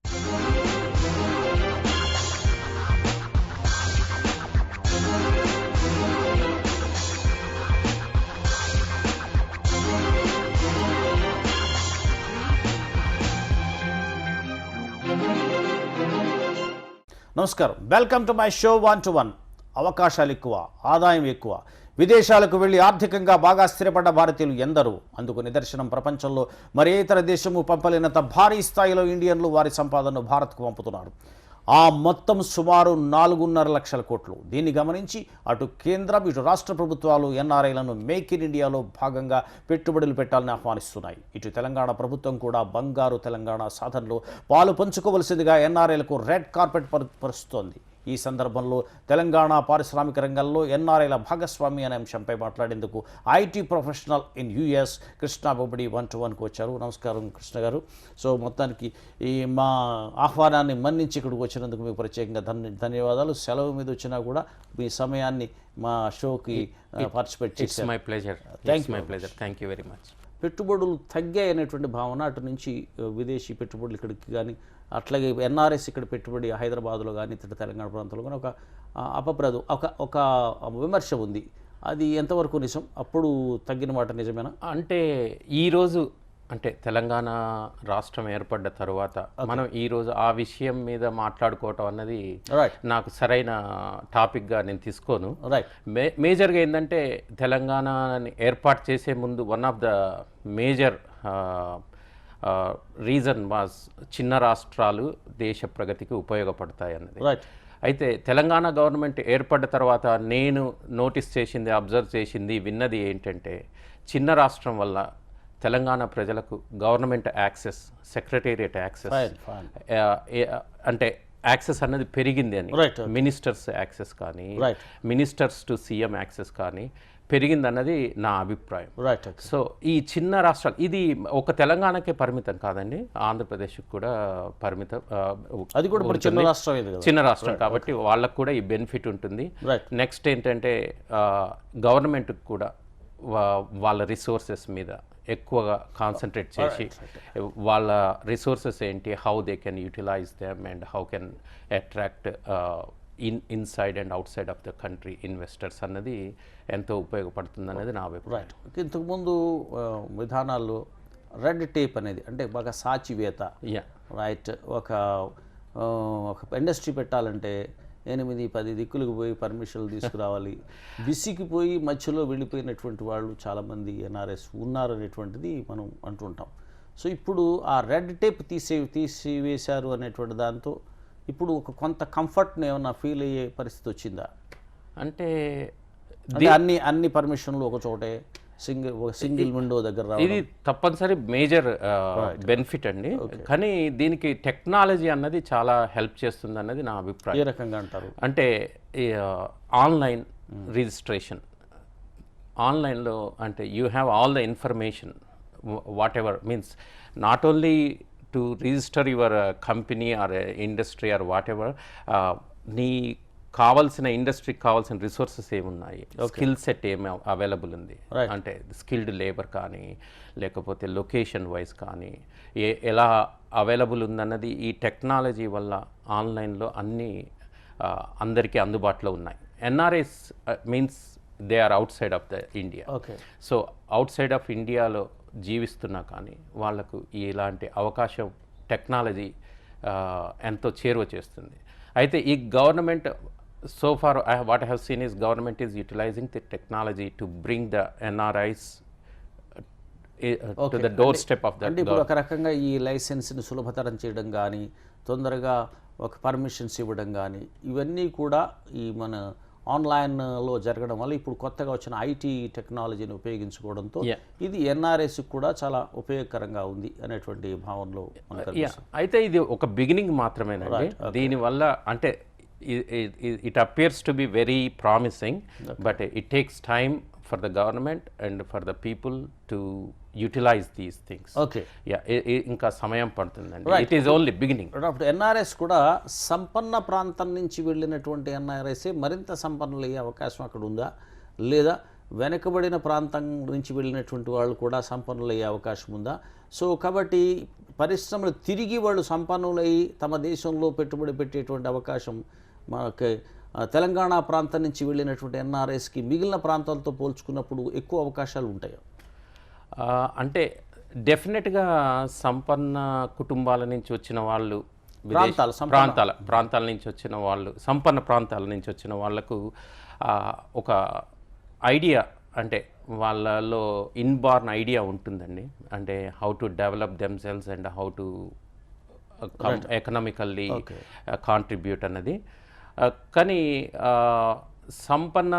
నమస్కారం, welcome to my show 1 to 1. అవకాశాలు ఎక్కువ, ఆదాయం ఎక్కువ, విదేశాలకు వెళ్లి ఆర్థికంగా బాగా స్థిరపడ్డ భారతీయులు ఎందరో. అందుకు నిదర్శనం ప్రపంచంలో మరే ఇతర దేశము పంపలేనంత భారీ స్థాయిలో ఇండియన్లు వారి సంపాదనను భారత్కు పంపుతున్నారు. ఆ మొత్తం సుమారు 4.5 లక్షల కోట్లు. దీన్ని గమనించి అటు కేంద్రం ఇటు రాష్ట్ర ప్రభుత్వాలు ఎన్ఆర్ఐలను మేక్ ఇన్ ఇండియాలో భాగంగా పెట్టుబడులు పెట్టాలని ఆహ్వానిస్తున్నాయి. ఇటు తెలంగాణ ప్రభుత్వం కూడా బంగారు తెలంగాణ సాధనలో పాలు పంచుకోవలసిందిగా ఎన్ఆర్ఐలకు రెడ్ కార్పెట్ పరుస్తోంది. ఈ సందర్భంలో తెలంగాణ పారిశ్రామిక రంగంలో ఎన్ఆర్ఐల భాగస్వామి అనే అంశంపై మాట్లాడేందుకు IT professional in US Krishna Bobbadi 1 to 1కు వచ్చారు. నమస్కారం కృష్ణ గారు. సో మొత్తానికి ఈ మా ఆహ్వానాన్ని మన్నించి ఇక్కడికి వచ్చినందుకు మీకు ప్రత్యేకంగా ధన్యవాదాలు. సెలవు మీద వచ్చినా కూడా మీ సమయాన్ని మా షోకి పార్టిసిపేట్ చేశారు. My pleasure. Thank you very much. పెట్టుబడులు తగ్గాయి అనేటువంటి భావన అటు నుంచి విదేశీ పెట్టుబడులు ఇక్కడికి కానీ, అట్లాగే ఎన్ఆర్ఎస్ ఇక్కడ పెట్టుబడి హైదరాబాద్లో కానీ ఇతర తెలంగాణ ప్రాంతంలో కానీ ఒక అపప్రదు ఒక విమర్శ ఉంది. అది ఎంతవరకు నిజం? అప్పుడు తగ్గిన మాట నిజమేనా? అంటే ఈరోజు అంటే తెలంగాణ రాష్ట్రం ఏర్పడ్డ తర్వాత మనం ఈరోజు ఆ విషయం మీద మాట్లాడుకోవటం అన్నది నాకు సరైన టాపిక్గా నేను తీసుకోను. మేజర్గా ఏంటంటే తెలంగాణని ఏర్పాటు చేసే ముందు one of the major reason was చిన్న రాష్ట్రాలు దేశ ప్రగతికి ఉపయోగపడతాయి అన్నది. అయితే తెలంగాణ గవర్నమెంట్ ఏర్పడ్డ తర్వాత నేను నోటీస్ చేసింది, అబ్జర్వ్ చేసింది, విన్నది ఏంటంటే చిన్న రాష్ట్రం వల్ల తెలంగాణ ప్రజలకు గవర్నమెంట్ యాక్సెస్, సెక్రటేరియట్ యాక్సెస్, అంటే యాక్సెస్ అన్నది పెరిగింది అని, మినిస్టర్స్ యాక్సెస్ కానీ, మినిస్టర్స్ టు సీఎం యాక్సెస్ కానీ పెరిగింది అన్నది నా అభిప్రాయం. సో ఈ చిన్న రాష్ట్రాలు, ఇది ఒక తెలంగాణకే పరిమితం కాదండి, ఆంధ్రప్రదేశ్కి కూడా పరిమితం. అది కూడా చిన్న రాష్ట్రం కాబట్టి వాళ్ళకు కూడా ఈ బెనిఫిట్ ఉంటుంది. నెక్స్ట్ ఏంటంటే గవర్నమెంట్కి కూడా వాళ్ళ రిసోర్సెస్ మీద ఎక్కువగా కాన్సన్ట్రేట్ చేసి వాళ్ళ రిసోర్సెస్ ఏంటి, how they can utilise them and how can attract inside and outside of the country investors అన్నది ఎంతో ఉపయోగపడుతుంది అనేది నా అభిప్రాయం. ఇంతకుముందు విధానాల్లో రెడ్ టేప్ అనేది అంటే బాగా సాచివేత, రైట్, ఒక ఇండస్ట్రీ పెట్టాలంటే 8-10 దిక్కులకు పోయి పర్మిషన్లు తీసుకురావాలి. విసిగిపోయి మధ్యలో వెళ్ళిపోయినటువంటి వాళ్ళు చాలామంది ఎన్ఆర్ఎస్ ఉన్నారనేటువంటిది మనం అంటుంటాం. సో ఇప్పుడు ఆ రెడ్ టేప్ తీసివేశారు అనేటువంటి దాంతో ఇప్పుడు ఒక కొంత కంఫర్ట్ని ఏమన్నా ఫీల్ అయ్యే పరిస్థితి వచ్చిందా? అంటే అన్ని పర్మిషన్లు ఒక చోటే సింగిల్ విండో దగ్గర, ఇది తప్పనిసరి మేజర్ బెనిఫిట్ అండి. కానీ దీనికి టెక్నాలజీ అన్నది చాలా హెల్ప్ చేస్తుంది అన్నది నా అభిప్రాయం. ఏ రకంగా అంటారు? అంటే ఆన్లైన్ రిజిస్ట్రేషన్, ఆన్లైన్లో అంటే you have all the information whatever, means not only to register your company or industry or whatever, నీ కావాల్సిన ఇండస్ట్రీకి కావాల్సిన రిసోర్సెస్ ఏమున్నాయి, స్కిల్ సెట్ ఏమి అవైలబుల్ ఉంది, అంటే స్కిల్డ్ లేబర్ కానీ లేకపోతే లొకేషన్ వైజ్ కానీ ఎలా అవైలబుల్ ఉందన్నది ఈ టెక్నాలజీ వల్ల ఆన్లైన్లో అన్నీ అందరికీ అందుబాటులో ఉన్నాయి. NRIs means they are outside of the India. So outside of ఇండియాలో జీవిస్తున్నా కానీ వాళ్లకు ఇలాంటి అవకాశం టెక్నాలజీ ఎంతో చేరువ చేస్తుంది. అయితే ఈ government so far what I have seen is government is utilizing the technology to bring the NRIs to the doorstep of the. అంటే ఇప్పుడు ఒక రకంగా ఈ లైసెన్స్ని సులభతరం చేయడం కానీ, తొందరగా ఒక పర్మిషన్స్ ఇవ్వడం కానీ, ఇవన్నీ కూడా ఈ మన ఆన్లైన్లో జరగడం వల్ల ఇప్పుడు కొత్తగా వచ్చిన ఐటీ టెక్నాలజీని ఉపయోగించుకోవడంతో ఇది ఎన్ఆర్ఎస్ కూడా చాలా ఉపయోగకరంగా ఉంది అనేటువంటి భావనలో. అయితే ఇది ఒక బిగినింగ్ మాత్రమేనండి. దీనివల్ల అంటే it appears to be very promising, but it takes time for the government and for the people to utilize these things. ఇంకా సమయం పడుతుందండి. It is only beginning. అప్పుడు ఎన్ఆర్ఎస్ కూడా సంపన్న ప్రాంతం నుంచి వెళ్ళినటువంటి ఎన్ఆర్ఎస్ మరింత సంపన్నులు అయ్యే అవకాశం అక్కడ ఉందా, లేదా వెనుకబడిన ప్రాంతం నుంచి వెళ్ళినటువంటి వాళ్ళు కూడా సంపన్నులు అయ్యే అవకాశం ఉందా? సో కాబట్టి పరిశ్రమలు తిరిగి వాళ్ళు సంపన్నులై తమ దేశంలో పెట్టుబడి పెట్టేటువంటి అవకాశం మనకి తెలంగాణ ప్రాంతం నుంచి వెళ్ళినటువంటి ఎన్ఆర్ఐస్కి మిగిలిన ప్రాంతాలతో పోల్చుకున్నప్పుడు ఎక్కువ అవకాశాలు ఉంటాయి? అంటే డెఫినెట్గా సంపన్న కుటుంబాల నుంచి వచ్చిన వాళ్ళు, ప్రాంతాల నుంచి వచ్చిన వాళ్ళు, సంపన్న ప్రాంతాల నుంచి వచ్చిన వాళ్ళకు ఒక ఐడియా, అంటే వాళ్ళలో ఇన్బార్న్ ఐడియా ఉంటుందండి. అంటే how to develop themselves and how to economically contribute అన్నది. కానీ సంపన్న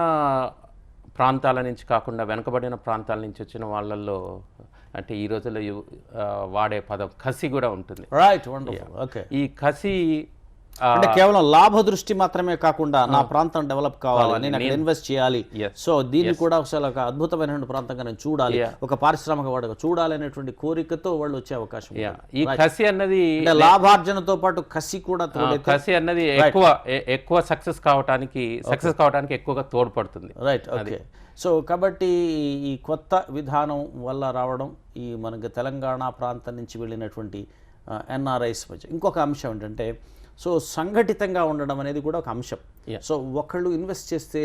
ప్రాంతాల నుంచి కాకుండా వెనుకబడిన ప్రాంతాల నుంచి వచ్చిన వాళ్ళల్లో అంటే ఈ రోజుల్లో వాడే పదం కసి కూడా ఉంటుంది. Right, wonderful. ఓకే, ఈ కసి అంటే కేవలం లాభ దృష్టి మాత్రమే కాకుండా నా ప్రాంతం డెవలప్ కావాలి, నేను అక్కడ ఇన్వెస్ట్ చేయాలి, సో దీన్ని కూడా అసలు ఒక అద్భుతమైన ప్రాంతంగా నేను చూడాలి, ఒక పారిశ్రామిక వాడగా చూడాలి అనేటువంటి కోరికతో వాళ్ళు వచ్చే అవకాశం. ఈ కసి అన్నది లాభార్జనతో పాటు కసి కూడా, కసి అన్నది ఎక్కువ సక్సెస్ కావడానికి ఎక్కువగా తోడ్పడుతుంది. Right, okay. సో కాబట్టి ఈ కొత్త విధానం వల్ల రావడం, ఈ మనకి తెలంగాణ ప్రాంతం నుంచి వెళ్ళినటువంటి ఎన్ఆర్ఐస్ మధ్య ఇంకొక అంశం ఏంటంటే, సో సంఘటితంగా ఉండడం అనేది కూడా ఒక అంశం. సో ఒకళ్ళు ఇన్వెస్ట్ చేస్తే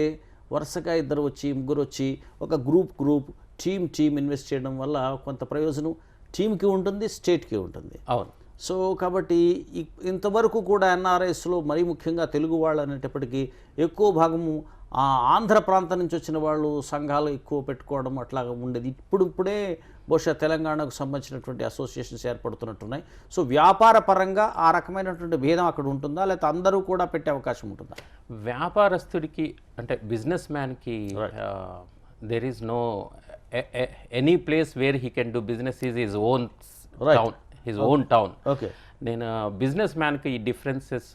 వరుసగా ఇద్దరు వచ్చి, ముగ్గురు వచ్చి, ఒక గ్రూప్ టీమ్ ఇన్వెస్ట్ చేయడం వల్ల కొంత ప్రయోజనం టీంకి ఉంటుంది, స్టేట్కి ఉంటుంది. అవును. సో కాబట్టి ఇంతవరకు కూడా ఎన్ఆర్ఐస్లో మరీ ముఖ్యంగా తెలుగు వాళ్ళు అనేటప్పటికీ ఎక్కువ భాగము ఆంధ్ర ప్రాంతం నుంచి వచ్చిన వాళ్ళు సంఘాలు ఎక్కువ పెట్టుకోవడం అట్లాగా ఉండేది. ఇప్పుడే బహుశా తెలంగాణకు సంబంధించినటువంటి అసోసియేషన్స్ ఏర్పడుతున్నట్టున్నాయి. సో వ్యాపార పరంగా ఆ రకమైనటువంటి భేదం అక్కడ ఉంటుందా, లేకపోతే అందరూ కూడా పెట్టే అవకాశం ఉంటుందా? వ్యాపారస్తుడికి అంటే బిజినెస్ మ్యాన్కి there is no any place where he can do business is his own town. Okay, నేను బిజినెస్ మ్యాన్కి ఈ డిఫరెన్సెస్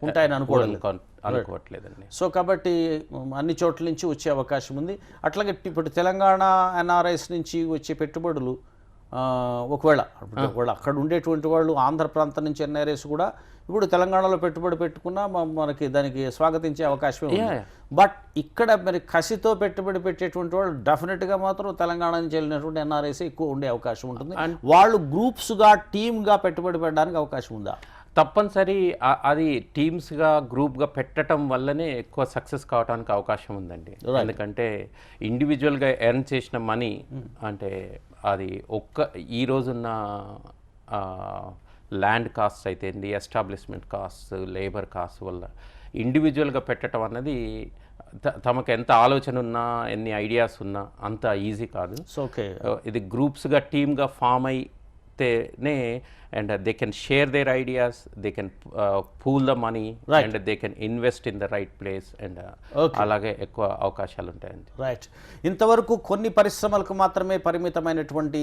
ఉంటాయని అనుకోవట్లేదండి. సో కాబట్టి అన్ని చోట్ల నుంచి వచ్చే అవకాశం ఉంది. అట్లాగే ఇప్పుడు తెలంగాణ ఎన్ఆర్ఐస్ నుంచి వచ్చే పెట్టుబడులు ఒకవేళ అక్కడ ఉండేటువంటి వాళ్ళు ఆంధ్ర ప్రాంతం నుంచి ఎన్ఆర్ఐస్ కూడా ఇప్పుడు తెలంగాణలో పెట్టుబడి పెట్టుకున్నా మనకి దానికి స్వాగతించే అవకాశమే ఉంది. బట్ ఇక్కడ మరి కసితో పెట్టుబడి పెట్టేటువంటి వాళ్ళు డెఫినెట్గా మాత్రం తెలంగాణ నుంచి వెళ్ళినటువంటి ఎన్ఆర్ఐస్ ఎక్కువ ఉండే అవకాశం ఉంటుంది. వాళ్ళు గ్రూప్స్గా టీమ్గా పెట్టుబడి పెట్టడానికి అవకాశం ఉందా? తప్పనిసరి అది టీమ్స్గా గ్రూప్గా పెట్టడం వల్లనే ఎక్కువ సక్సెస్ కావడానికి అవకాశం ఉందండి. ఎందుకంటే ఇండివిజువల్గా ఎర్న్ చేసిన మనీ అంటే అది ఈ రోజున్న ల్యాండ్ కాస్ట్ అయితేంది, ఎస్టాబ్లిష్మెంట్ కాస్ట్, లేబర్ కాస్ట్ వల్ల ఇండివిజువల్గా పెట్టడం అన్నది తమకు ఎంత ఆలోచన ఉన్నా, ఎన్ని ఐడియాస్ ఉన్నా అంత ఈజీ కాదు. సో ఓకే, ఇది గ్రూప్స్గా టీమ్గా ఫామ్ అయితేనే and they can share their ideas, they can pool the money, and they can invest in the right place, and అలాగే ఎక్కువ అవకాశాలు ఉంటాయండి. రైట్, ఇంతవరకు కొన్ని పరిశ్రమలకు మాత్రమే పరిమితమైనటువంటి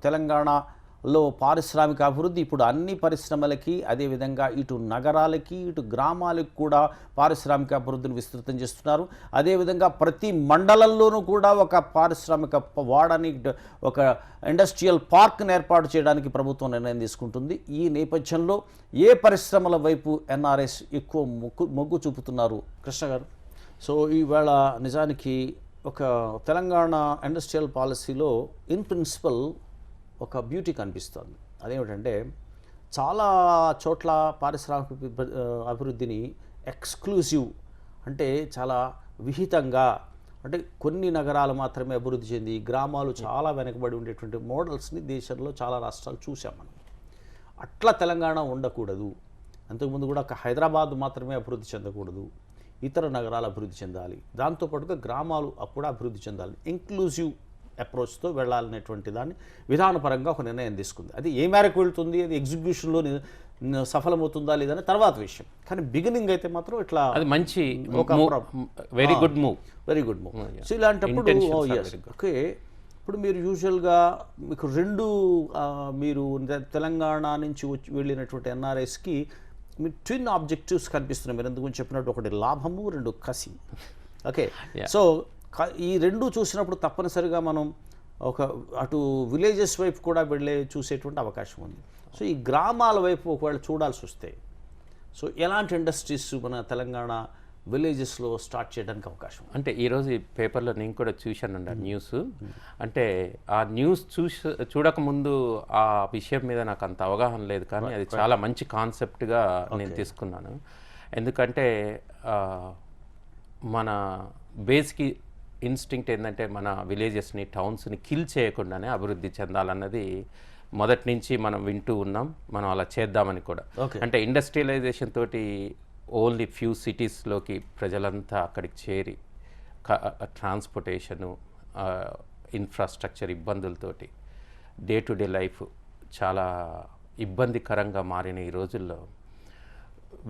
తెలంగాణలో పారిశ్రామిక అభివృద్ధి ఇప్పుడు అన్ని పరిశ్రమలకి, అదేవిధంగా ఇటు నగరాలకి ఇటు గ్రామాలకు కూడా పారిశ్రామిక అభివృద్ధిని విస్తృతం చేస్తున్నారు. అదేవిధంగా ప్రతి మండలంలోనూ కూడా ఒక పారిశ్రామిక వాడని, ఒక ఇండస్ట్రియల్ పార్క్ని ఏర్పాటు చేయడానికి ప్రభుత్వం నిర్ణయం తీసుకుంటుంది. ఈ నేపథ్యంలో ఏ పరిశ్రమల వైపు ఎన్ఆర్ఎస్ ఎక్కువ మొగ్గు చూపుతున్నారు కృష్ణ గారు? సో ఈవేళ నిజానికి ఒక తెలంగాణ ఇండస్ట్రియల్ పాలసీలో ఇన్ ప్రిన్సిపల్ ఒక బ్యూటీ కనిపిస్తుంది. అదేమిటంటే చాలా చోట్ల పారిశ్రామిక అభివృద్ధిని ఎక్స్క్లూజివ్, అంటే చాలా విహితంగా, అంటే కొన్ని నగరాలు మాత్రమే అభివృద్ధి చెంది గ్రామాలు చాలా వెనకబడి ఉండేటువంటి మోడల్స్ని దేశంలో చాలా రాష్ట్రాలు చూసాం మనం. అట్లా తెలంగాణ ఉండకూడదు. అంతకుముందు కూడా ఒక హైదరాబాద్ మాత్రమే అభివృద్ధి చెందకూడదు, ఇతర నగరాలు అభివృద్ధి చెందాలి, దాంతోపాటుగా గ్రామాలు కూడా అభివృద్ధి చెందాలి, ఇంక్లూజివ్ అప్రోచ్తో వెళ్ళాలనేటువంటి దాన్ని విధానపరంగా ఒక నిర్ణయం తీసుకుంది. అది ఏ మేరకు వెళ్తుంది, అది ఎగ్జిక్యూషన్లో సఫలమవుతుందా లేదని తర్వాత విషయం. కానీ బిగినింగ్ అయితే మాత్రం ఇట్లా అది మంచి వెరీ గుడ్ మూవ్. సో ఇలాంటప్పుడు ఓకే, ఇప్పుడు మీరు యూజువల్గా మీకు మీరు తెలంగాణ నుంచి వెళ్ళినటువంటి ఎన్ఆర్ఎస్కి మీ ట్విన్ ఆబ్జెక్టివ్స్ కనిపిస్తున్నాయి. మీరు ఎందుకు చెప్పినట్టు, ఒకటి లాభము, రెండు కసి. ఓకే, సో ఈ రెండు చూసినప్పుడు తప్పనిసరిగా మనం ఒక అటు విలేజెస్ వైపు కూడా చూసేటువంటి అవకాశం ఉంది. సో ఈ గ్రామాల వైపు ఒకవేళ చూడాల్సి వస్తే, సో ఎలాంటి ఇండస్ట్రీస్ మన తెలంగాణ విలేజెస్లో స్టార్ట్ చేయడానికి అవకాశం ఉంది? అంటే ఈరోజు ఈ పేపర్లో నేను కూడా చూశానండి ఆ న్యూస్. అంటే ఆ న్యూస్ చూడకముందు ఆ విషయం మీద నాకు అంత అవగాహన లేదు, కానీ అది చాలా మంచి కాన్సెప్ట్గా నేను తీసుకున్నాను. ఎందుకంటే మన బేసిక్ ఇన్స్టింక్ట్ ఏంటంటే మన విలేజెస్ని, టౌన్స్ని కిల్ చేయకుండానే అభివృద్ధి చెందాలన్నది మొదటి నుంచి మనం వింటూ ఉన్నాం. మనం అలా చేద్దామని కూడా. అంటే ఇండస్ట్రియలైజేషన్ తోటి ఓన్లీ ఫ్యూ సిటీస్లోకి ప్రజలంతా అక్కడికి చేరి ట్రాన్స్పోర్టేషను, ఇన్ఫ్రాస్ట్రక్చర్ ఇబ్బందులతోటి డే టు డే లైఫ్ చాలా ఇబ్బందికరంగా మారిన ఈ రోజుల్లో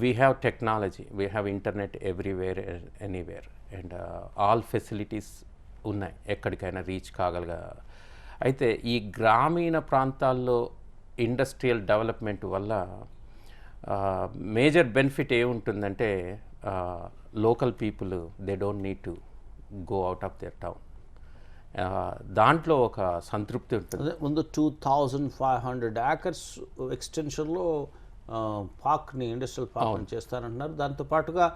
we have technology, we have internet everywhere anywhere, and all facilities ఉన్నాయి, ఎక్కడికైనా రీచ్ కాగలగా. అయితే ఈ గ్రామీణ ప్రాంతాల్లో ఇండస్ట్రియల్ డెవలప్మెంట్ వల్ల మేజర్ బెనిఫిట్ ఏముంటుందంటే local people they don't need to go out of their town. దాంట్లో ఒక సంతృప్తి ఉంటుంది. ముందు 2500 acres ఎక్స్టెన్షన్లో పార్క్ని, ఇండస్ట్రియల్ పార్క్ని చేస్తారంటున్నారు. దాంతోపాటుగా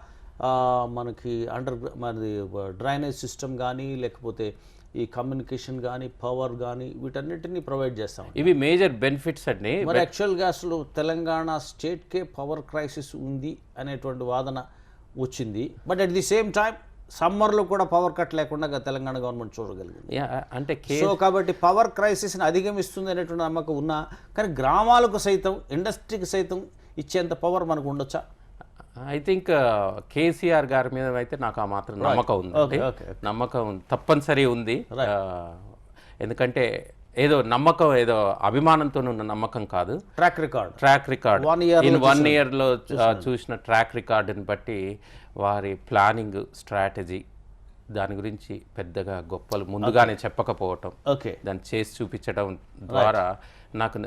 మనకి మరి డ్రైనేజ్ సిస్టమ్ కానీ, లేకపోతే ఈ కమ్యూనికేషన్ కానీ, పవర్ కానీ, వీటన్నిటిని ప్రొవైడ్ చేస్తాం. ఇవి మేజర్ బెనిఫిట్స్ అండి. మరి యాక్చువల్గా అసలు తెలంగాణ స్టేట్కే పవర్ క్రైసిస్ ఉంది అనేటువంటి వాదన వచ్చింది. But at the same time సమ్మర్లో కూడా పవర్ కట్ లేకుండా తెలంగాణ గవర్నమెంట్ చూడగలిగింది. అంటే సో కాబట్టి పవర్ క్రైసిస్ని అధిగమిస్తుంది అనేటువంటి నమ్మకం ఉన్నా, కానీ గ్రామాలకు సైతం, ఇండస్ట్రీకి సైతం ఇచ్చేంత పవర్ మనకు ఉండొచ్చా? ఐ థింక్ కేసీఆర్ గారి మీద అయితే నాకు ఆ మాత్రం నమ్మకం ఉంది. నమ్మకం తప్పనిసరి ఉంది. ఎందుకంటే ఏదో నమ్మకం, ఏదో అభిమానంతో ఉన్న నమ్మకం కాదు. ట్రాక్ రికార్డ్ ఇన్ 1 yearలో చూసిన ట్రాక్ రికార్డుని బట్టి వారి ప్లానింగ్, స్ట్రాటజీ, దాని గురించి పెద్దగా గొప్పలు ముందుగానే చెప్పకపోవటం, దాన్ని చేసి చూపించడం ద్వారా నాకు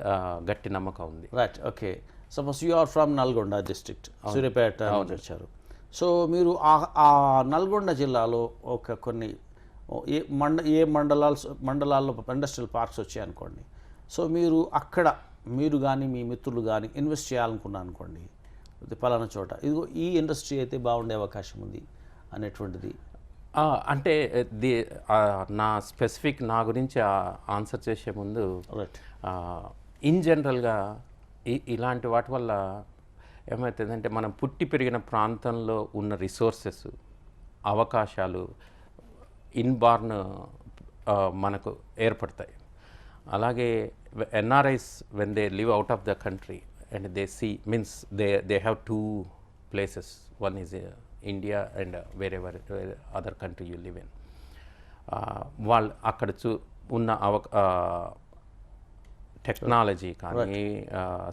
గట్టి నమ్మకం ఉంది. Right. Okay. Suppose you are from Nalgonda district, Suryapet వచ్చారు. సో మీరు ఆ నల్గొండ జిల్లాలో ఒక కొన్ని ఏ మండలాల్లో ఇండస్ట్రియల్ పార్క్స్ వచ్చాయనుకోండి. సో మీరు అక్కడ మీరు కానీ మీ మిత్రులు కానీ ఇన్వెస్ట్ చేయాలనుకున్నారు అనుకోండి, పలానా చోట ఇదిగో ఈ ఇండస్ట్రీ అయితే బాగుండే అవకాశం ఉంది అనేటువంటిది. అంటే నా స్పెసిఫిక్ నా గురించి ఆన్సర్ చేసే ముందు ఇన్ జనరల్గా ఇలాంటి వాటి వల్ల ఏమవుతుందంటే మనం పుట్టి పెరిగిన ప్రాంతంలో ఉన్న రిసోర్సెస్, అవకాశాలు ఇన్బార్న్ మనకు ఏర్పడతాయి. అలాగే NRIs when they live out of the country and they see means they have 2 places. One is India and wherever other country you live in. వాళ్ళు అక్కడ ఉన్న టెక్నాలజీ కానీ,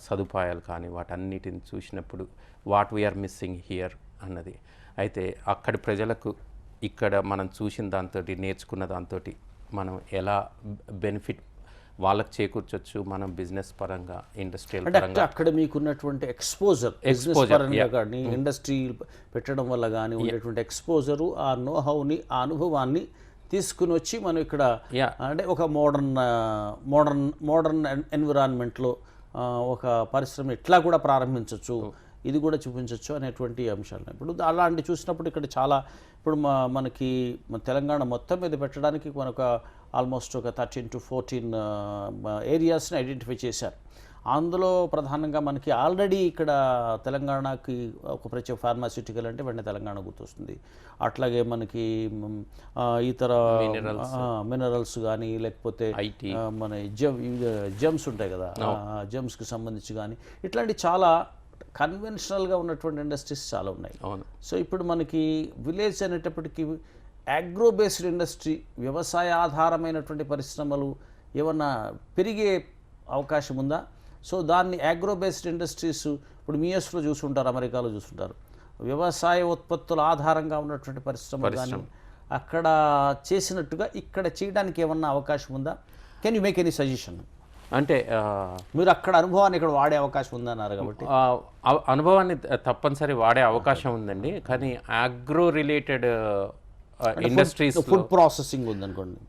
సదుపాయాలు కానీ, వాటన్నిటిని చూసినప్పుడు వాట్ వీఆర్ మిస్సింగ్ హియర్ అన్నది. అయితే అక్కడి ప్రజలకు ఇక్కడ మనం చూసిన దాంతో, నేర్చుకున్న దాంతో మనం ఎలా బెనిఫిట్ వాళ్ళకి చేకూర్చొచ్చు, మనం బిజినెస్ పరంగా, ఇండస్ట్రియల్ పరంగా. అక్కడ మీకున్నటువంటి ఎక్స్పోజర్ పరంగా కానీ, ఇండస్ట్రీ పెట్టడం వల్ల కానీ ఉండేటువంటి ఎక్స్పోజరు, ఆ నోహౌని, ఆ అనుభవాన్ని తీసుకుని వచ్చి మనం ఇక్కడ అంటే ఒక మోడర్న్ ఎన్విరాన్మెంట్లో ఒక పరిశ్రమ ఎట్లా కూడా ప్రారంభించవచ్చు, ఇది కూడా చూపించవచ్చు అనేటువంటి అంశాలు. ఇప్పుడు అలాంటి చూసినప్పుడు ఇక్కడ చాలా ఇప్పుడు మనకి తెలంగాణ మొత్తం మీద పెట్టడానికి మనకు ఆల్మోస్ట్ ఒక 13 to 14 ఏరియాస్ని ఐడెంటిఫై చేశారు. అందులో ప్రధానంగా మనకి ఆల్రెడీ ఇక్కడ తెలంగాణకి ఒక ప్రత్యేక ఫార్మాస్యూటికల్ అంటే వెంటనే తెలంగాణ గుర్తొస్తుంది. అట్లాగే మనకి ఇతర మినరల్స్ కానీ, లేకపోతే మన జెమ్స్ ఉంటాయి కదా, జెమ్స్కి సంబంధించి కానీ, ఇట్లాంటి చాలా కన్వెన్షనల్గా ఉన్నటువంటి ఇండస్ట్రీస్ చాలా ఉన్నాయి. సో ఇప్పుడు మనకి విలేజ్ అనేటప్పటికీ అగ్రో బేస్డ్ ఇండస్ట్రీ, వ్యవసాయ ఆధారమైనటువంటి పరిశ్రమలు ఏమన్నా పెరిగే అవకాశం ఉందా? సో దాన్ని అగ్రో బేస్డ్ ఇండస్ట్రీస్ ఇప్పుడు యూఎస్లో చూసుంటారు, అమెరికాలో చూసుంటారు, వ్యవసాయ ఉత్పత్తుల ఆధారంగా ఉన్నటువంటి పరిశ్రమలు కానీ అక్కడ చేసినట్టుగా ఇక్కడ చేయడానికి ఏమన్నా అవకాశం ఉందా? Can you make any suggestion? అంటే మీరు అక్కడ అనుభవాన్ని ఇక్కడ వాడే అవకాశం ఉందన్నారు కాబట్టి. అనుభవాన్ని తప్పనిసరి వాడే అవకాశం ఉందండి. కానీ agro related industries, food processing ఉందనుకోండి,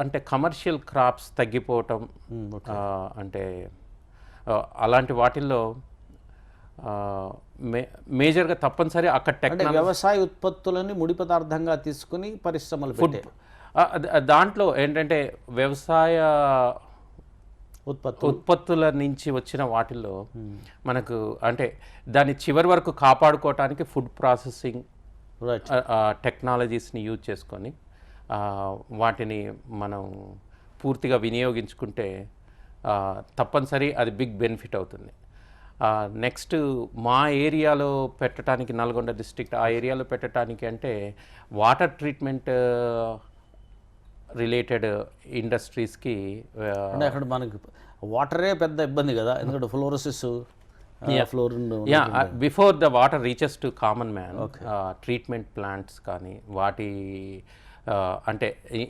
అంటే కమర్షియల్ క్రాప్స్ తగ్గిపోవటం, అంటే అలాంటి వాటిల్లో మేజర్గా తప్పనిసరి అక్కడ అంటే టెక్నాలజీ వ్యవసాయ ఉత్పత్తులని ముడి పదార్థంగా తీసుకుని పరిశ్రమలు పెట్టే దాంట్లో ఏంటంటే వ్యవసాయ ఉత్పత్తుల నుంచి వచ్చిన వాటిల్లో మనకు అంటే దాని చివరి వరకు కాపాడుకోవటానికి ఫుడ్ ప్రాసెసింగ్ రైట్ టెక్నాలజీస్ని యూజ్ చేసుకొని వాటిని మనం పూర్తిగా వినియోగించుకుంటే తప్పనిసరి అది బిగ్ బెనిఫిట్ అవుతుంది. నెక్స్ట్ మా ఏరియాలో పెట్టడానికి, నల్గొండ డిస్ట్రిక్ట్ ఆ ఏరియాలో పెట్టడానికి అంటే వాటర్ ట్రీట్మెంట్ రిలేటెడ్ ఇండస్ట్రీస్కి అంటే అక్కడ మనకి వాటరే పెద్ద ఇబ్బంది కదా, ఎందుకంటే fluorosis fluorine before the water reaches to common man treatment plants కానీ వాటి అంటే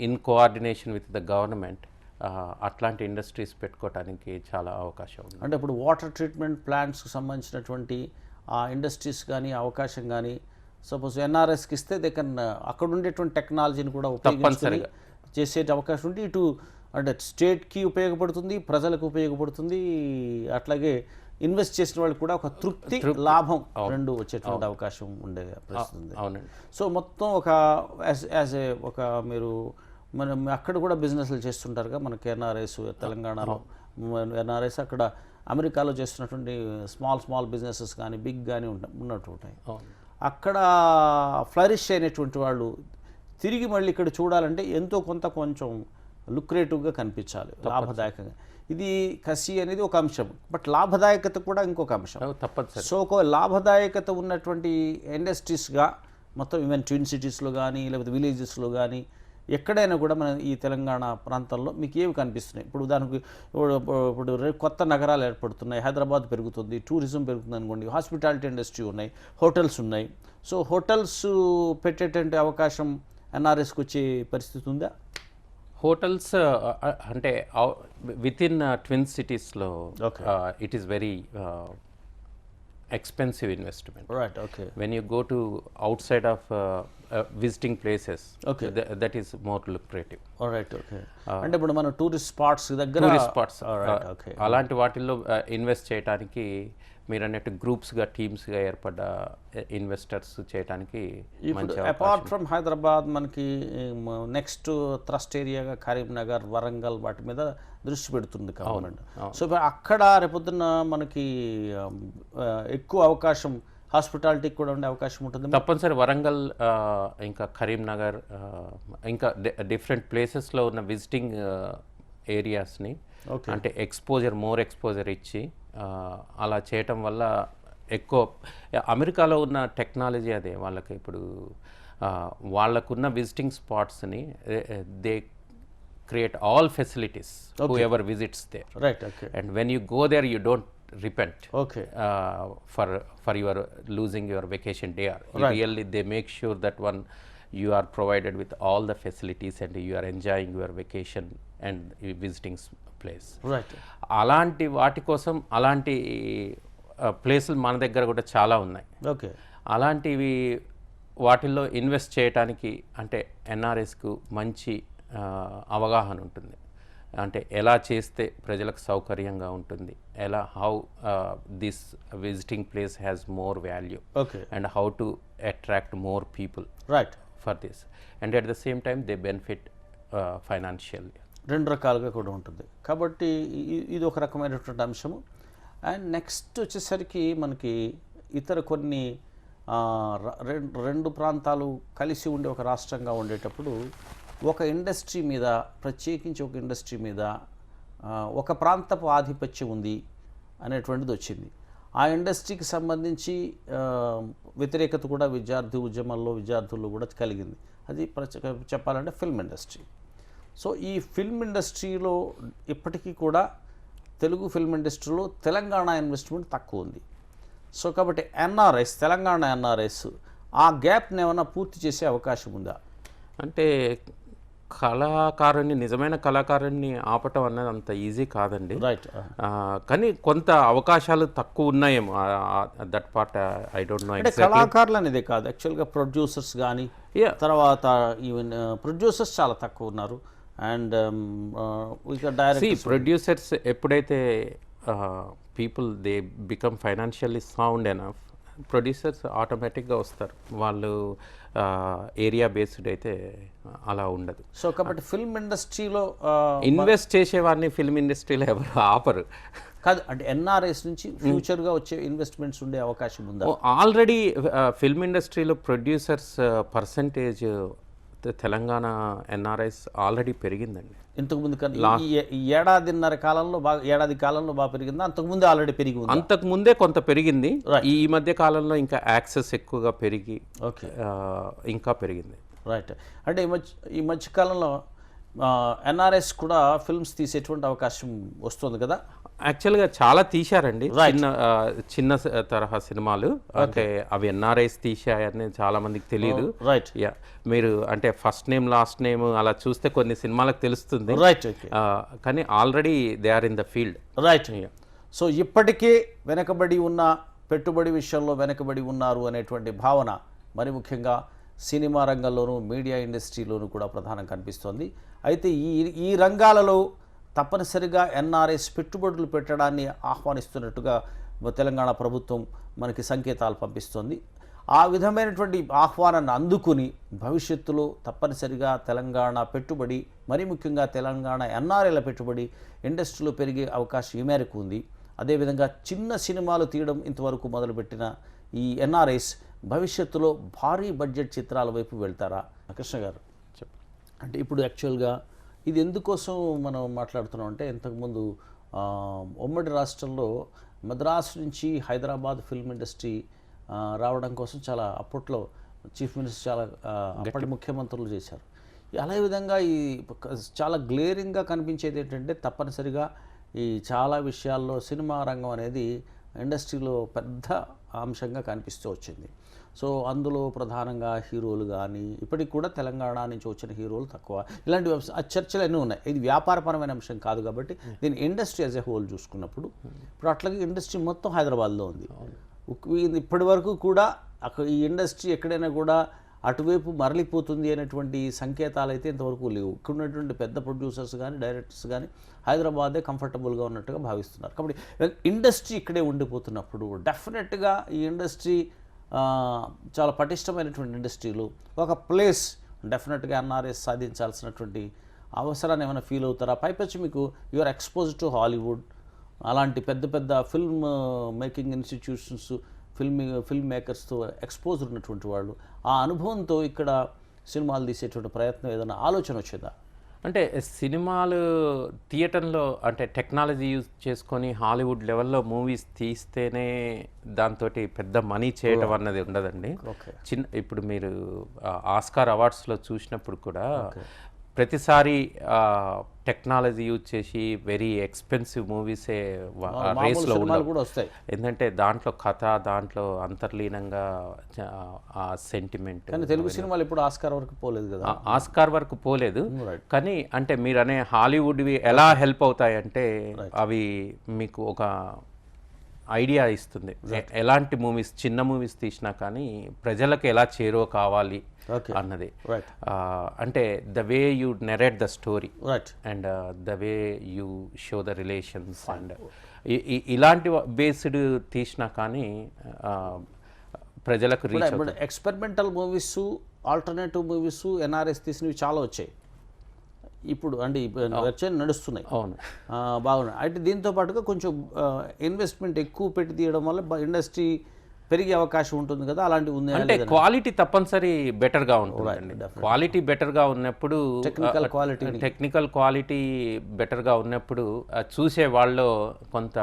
in coordination with the government అట్లాంటి ఇండస్ట్రీస్ పెట్టుకోవడానికి చాలా అవకాశం ఉంది. అంటే ఇప్పుడు వాటర్ ట్రీట్మెంట్ ప్లాంట్స్కి సంబంధించినటువంటి ఆ ఇండస్ట్రీస్ కానీ అవకాశం కానీ సపోజ్ ఎన్ఆర్ఎస్కి ఇస్తే దే కెన్ అక్కడ ఉండేటువంటి టెక్నాలజీని కూడా ఉపయోగించుకొని చేసే అవకాశం ఉంటే ఇటు అంటే స్టేట్కి ఉపయోగపడుతుంది, ప్రజలకు ఉపయోగపడుతుంది, అట్లాగే ఇన్వెస్ట్ చేసిన వాళ్ళకి కూడా ఒక తృప్తి లాభం రెండు వచ్చేటువంటి అవకాశం ఉండే పరిస్థితి ఉంది. అవునండి. సో మొత్తం ఒక యాజ్ ఏ ఒక మీరు మనం అక్కడ కూడా బిజినెస్లు చేస్తుంటారుగా మనకి ఎన్ఆర్ఐస్ తెలంగాణలో ఎన్ఆర్ఐస్ అక్కడ అమెరికాలో చేస్తున్నటువంటి స్మాల్ బిజినెసెస్ కానీ బిగ్ కానీ ఉన్నట్టు ఉంటాయి. అక్కడ ఫ్లరిష్ అయినటువంటి వాళ్ళు తిరిగి మళ్ళీ ఇక్కడ చూడాలంటే ఎంతో కొంచెం లుక్రేటివ్గా కనిపించాలి, లాభదాయకంగా. ఇది కసి అనేది ఒక అంశం, బట్ లాభదాయకత కూడా ఇంకొక అంశం. తప్పదు. సో ఒక లాభదాయకత ఉన్నటువంటి ఇండస్ట్రీస్గా మొత్తం ఈవెన్ ట్విన్ సిటీస్లో కానీ లేకపోతే విలేజెస్లో కానీ ఎక్కడైనా కూడా మన ఈ తెలంగాణ ప్రాంతంలో మీకు ఏమి కనిపిస్తున్నాయి? ఇప్పుడు దానికి ఇప్పుడు కొత్త నగరాలు ఏర్పడుతున్నాయి, హైదరాబాద్ పెరుగుతుంది, టూరిజం పెరుగుతుంది అనుకోండి, హాస్పిటాలిటీ ఇండస్ట్రీ ఉన్నాయి, హోటల్స్ ఉన్నాయి. సో హోటల్స్ పెట్టేటువంటి అవకాశం ఎన్ఆర్ఎస్కి వచ్చే పరిస్థితి ఉందా? హోటల్స్ అంటే విత్ ఇన్ ట్విన్ సిటీస్లో it is very expensive investment. Right, okay. When you go to outside of visiting places, okay, that is more lucrative. All right, okay. అంటే ఇప్పుడు మన టూరిస్ట్ స్పాట్స్ దగ్గర టూరిస్ట్ స్పాట్స్ ఓకే అలాంటి వాటిల్లో invest చేయడానికి మీరు అన్నట్టు గ్రూప్స్గా టీమ్స్గా ఏర్పడ్డ ఇన్వెస్టర్స్ చేయడానికి మంచి అపార్ట్ ఫ్రమ్ హైదరాబాద్ మనకి నెక్స్ట్ థ్రస్ట్ ఏరియాగా కరీంనగర్, వరంగల్ వాటి మీద దృష్టి పెడుతుంది గవర్నమెంట్. సో అక్కడ రేపొద్దున మనకి ఎక్కువ అవకాశం హాస్పిటాలిటీకి కూడా ఉండే అవకాశం ఉంటుంది. తప్పనిసరి వరంగల్ ఇంకా కరీంనగర్ ఇంకా డిఫరెంట్ ప్లేసెస్లో ఉన్న విజిటింగ్ ఏరియాస్ని అంటే మోర్ ఎక్స్పోజర్ ఇచ్చి అలా చేయటం వల్ల ఎక్కువ అమెరికాలో ఉన్న టెక్నాలజీ అదే వాళ్ళకి ఇప్పుడు వాళ్ళకున్న విజిటింగ్ స్పాట్స్ని they create all facilities who ever visits there. Right, okay. And when you go there you don't repent okay for your losing your vacation day. Really they make sure that one you are provided with all the facilities and you are enjoying your vacation and visiting place. Right. అలాంటి వాటి కోసం అలాంటి ప్లేసులు మన దగ్గర కూడా చాలా ఉన్నాయి. ఓకే. అలాంటివి వాటిల్లో ఇన్వెస్ట్ చేయడానికి అంటే ఎన్ఆర్ఎస్కు మంచి అవగాహన ఉంటుంది. అంటే ఎలా చేస్తే ప్రజలకు సౌకర్యంగా ఉంటుంది, ఎలా how this visiting place has more value and how to attract more people right for this and at the same time they benefit financially. రెండు రకాలుగా కూడా ఉంటుంది కాబట్టి ఇది ఒక రకమైనటువంటి అంశము. అండ్ నెక్స్ట్ వచ్చేసరికి మనకి ఇతర కొన్ని రెండు ప్రాంతాలు కలిసి ఉండే ఒక రాష్ట్రంగా ఉండేటప్పుడు ఒక ఇండస్ట్రీ మీద ప్రత్యేకించి ఒక ఇండస్ట్రీ మీద ఒక ప్రాంతపు ఆధిపత్యం ఉంది అనేటువంటిది వచ్చింది. ఆ ఇండస్ట్రీకి సంబంధించి వ్యతిరేకత కూడా విద్యార్థుల్లో కూడా కలిగింది. అది చెప్పాలంటే ఫిల్మ్ ఇండస్ట్రీ. సో ఈ ఫిల్మ్ ఇండస్ట్రీలో ఇప్పటికీ కూడా తెలుగు ఫిల్మ్ ఇండస్ట్రీలో తెలంగాణ ఇన్వెస్ట్మెంట్ తక్కువ ఉంది. సో కాబట్టి తెలంగాణ ఎన్ఆర్ఐస్ ఆ గ్యాప్ని ఏమైనా పూర్తి చేసే అవకాశం ఉందా? అంటే నిజమైన కళాకారుణ్ణి ఆపటం అన్నది అంత ఈజీ కాదండి. రైట్. కానీ కొంత అవకాశాలు తక్కువ ఉన్నాయేమో. That part I don't know. అంటే కళాకారులు అనేది కాదు, యాక్చువల్గా ప్రొడ్యూసర్స్ కానీ తర్వాత ఈవెన్ ప్రొడ్యూసర్స్ చాలా తక్కువ ఉన్నారు. అండ్ ఇక డైరెక్ట్ ప్రొడ్యూసర్స్ ఎప్పుడైతే people they become financially sound enough, producers ఆటోమేటిక్గా వస్తారు. వాళ్ళు ఏరియా బేస్డ్ అయితే అలా ఉండదు. సో కాబట్టి ఫిల్మ్ ఇండస్ట్రీలో ఇన్వెస్ట్ చేసేవాడిని ఫిల్మ్ ఇండస్ట్రీలో ఎవరు ఆపరు. కాదు అంటే ఎన్ఆర్ఐస్ నుంచి ఫ్యూచర్గా వచ్చే ఇన్వెస్ట్మెంట్స్ ఉండే అవకాశం ఉందా? ఆల్రెడీ ఫిల్మ్ ఇండస్ట్రీలో producers percentage Telangana NRIs already పెరిగిందండి. ఇంతకుముందు కన్నా ఈ ఏడాదిన్నర కాలంలో బాగా ఏడాది కాలంలో బాగా పెరిగిందా? అంతకుముందే ఆల్రెడీ పెరిగి ఉంది? అంతకుముందే కొంత పెరిగింది. ఈ మధ్య కాలంలో ఇంకా యాక్సెస్ ఎక్కువగా పెరిగి ఓకే ఇంకా పెరిగింది. రైట్. అంటే ఈ మధ్య కాలంలో ఎన్ఆర్ఎస్ కూడా ఫిల్మ్స్ తీసేటువంటి అవకాశం వస్తుంది కదా? యాక్చువల్గా చాలా తీశారండి చిన్న తరహా సినిమాలు. అంటే అవి ఎన్ఆర్ఐస్ తీశాయని చాలా మందికి తెలియదు. రైట్. యా, మీరు అంటే ఫస్ట్ నేమ్ లాస్ట్ నేమ్ అలా చూస్తే కొన్ని సినిమాలకు తెలుస్తుంది. రైట్. కానీ already they are in the field. Right. So ఇప్పటికే వెనకబడి ఉన్న పెట్టుబడి విషయంలో వెనకబడి ఉన్నారు అనేటువంటి భావన మరి ముఖ్యంగా సినిమా రంగంలోనూ మీడియా ఇండస్ట్రీలోనూ కూడా ప్రధానం కనిపిస్తోంది. అయితే ఈ రంగాలలో తప్పనిసరిగా ఎన్ఆర్ఎస్ పెట్టుబడులు పెట్టడాన్ని ఆహ్వానిస్తున్నట్టుగా తెలంగాణ ప్రభుత్వం మనకి సంకేతాలు పంపిస్తోంది. ఆ విధమైనటువంటి ఆహ్వానాన్ని అందుకుని భవిష్యత్తులో తప్పనిసరిగా తెలంగాణ పెట్టుబడి మరి ముఖ్యంగా తెలంగాణ ఎన్ఆర్ఐల పెట్టుబడి ఇండస్ట్రీలో పెరిగే అవకాశం ఈ మేరకు ఉంది. అదేవిధంగా చిన్న సినిమాలు తీయడం ఇంతవరకు మొదలుపెట్టిన ఈ ఎన్ఆర్ఐస్ భవిష్యత్తులో భారీ బడ్జెట్ చిత్రాల వైపు వెళ్తారా? కృష్ణ గారు అంటే ఇప్పుడు యాక్చువల్గా ఇది ఎందుకోసం మనం మాట్లాడుతున్నాం అంటే ఇంతకుముందు ఉమ్మడి రాష్ట్రంలో మద్రాసు నుంచి హైదరాబాద్ ఫిల్మ్ ఇండస్ట్రీ రావడం కోసం చాలా అప్పట్లో చీఫ్ మినిస్టర్ చాలా అప్పటి ముఖ్యమంత్రులు చేశారు. అదే విధంగా ఈ చాలా గ్లేరింగ్గా కనిపించేది ఏంటంటే తప్పనిసరిగా ఈ చాలా విషయాల్లో సినిమా రంగం అనేది ఇండస్ట్రీలో పెద్ద అంశంగా కనిపిస్తూ వచ్చింది. సో అందులో ప్రధానంగా హీరోలు కానీ ఇప్పటికి కూడా తెలంగాణ నుంచి వచ్చిన హీరోలు తక్కువ, ఇలాంటి చర్చలు అన్నీ ఉన్నాయి. ఇది వ్యాపారపరమైన అంశం కాదు కాబట్టి దీని ఇండస్ట్రీ యాజ్ ఎ హోల్ చూసుకున్నప్పుడు ఇప్పుడు అట్లాగే ఇండస్ట్రీ మొత్తం హైదరాబాద్లో ఉంది. ఇప్పటి వరకు కూడా ఈ ఇండస్ట్రీ ఎక్కడైనా కూడా అటువైపు మరలిపోతుంది అనేటువంటి సంకేతాలు అయితే ఇంతవరకు లేవు. ఇక్కడ ఉన్నటువంటి పెద్ద ప్రొడ్యూసర్స్ కానీ డైరెక్టర్స్ కానీ హైదరాబాదే కంఫర్టబుల్గా ఉన్నట్టుగా భావిస్తున్నారు. కాబట్టి ఇండస్ట్రీ ఇక్కడే ఉండిపోతున్నప్పుడు డెఫినెట్గా ఈ ఇండస్ట్రీ చాలా పటిష్టమైనటువంటి ఇండస్ట్రీలు ఒక ప్లేస్ డెఫినెట్గా ఎన్ఆర్ఎస్ సాధించాల్సినటువంటి అవసరాన్ని ఏమైనా ఫీల్ అవుతారా? పైపచ్చి మీకు యూఆర్ ఎక్స్పోజ్ టు హాలీవుడ్ అలాంటి పెద్ద పెద్ద ఫిల్మ్ మేకింగ్ ఇన్స్టిట్యూషన్స్ ఫిల్మ్ మేకర్స్తో ఎక్స్పోజ్ ఉన్నటువంటి వాళ్ళు ఆ అనుభవంతో ఇక్కడ సినిమాలు తీసేటువంటి ప్రయత్నం ఏదైనా ఆలోచన వచ్చేదా? అంటే సినిమాలు థియేటర్లో అంటే టెక్నాలజీ యూజ్ చేసుకొని హాలీవుడ్ లెవెల్లో మూవీస్ తీస్తేనే దాంతో పెద్ద మనీ చేయటం అన్నది ఉండదండి. ఇప్పుడు మీరు ఆస్కార్ అవార్డ్స్లో చూసినప్పుడు కూడా ప్రతిసారి టెక్నాలజీ యూజ్ చేసి వెరీ ఎక్స్పెన్సివ్ మూవీసే రేస్లో కూడా వస్తాయి. ఎందుకంటే దాంట్లో కథ, దాంట్లో అంతర్లీనంగా ఆ సెంటిమెంట్. కానీ తెలుగు సినిమాలు ఇప్పుడు ఆస్కార్ వరకు పోలేదు కదా? ఆస్కార్ వరకు పోలేదు. కానీ అంటే మీరు అనే హాలీవుడ్వి ఎలా హెల్ప్ అవుతాయంటే అవి మీకు ఒక ఐడియా ఇస్తుంది. ఎలాంటి మూవీస్, చిన్న మూవీస్ తీసినా కానీ ప్రజలకు ఎలా చేరువ కావాలి అన్నది. అంటే the way you narrate the story and the way you show the relations and ఇలాంటి బేస్డ్ తీసినా కానీ ప్రజలకు రీచ్ అవుతుంది. Experimental movies, alternative movies NRIs తీసినవి చాలా వచ్చాయి ఇప్పుడు, అంటే వచ్చే నడుస్తున్నాయి. అవును, బాగున్నాయి. అయితే దీంతో పాటుగా కొంచెం ఇన్వెస్ట్మెంట్ ఎక్కువ పెట్టి తీయడం వల్ల ఇండస్ట్రీ పెరిగే అవకాశం ఉంటుంది కదా, అలాంటివి ఉంది. అంటే క్వాలిటీ తప్పనిసరి బెటర్గా ఉంటుంది. క్వాలిటీ బెటర్గా ఉన్నప్పుడు, టెక్నికల్ క్వాలిటీ బెటర్గా ఉన్నప్పుడు చూసే వాళ్ళు కొంత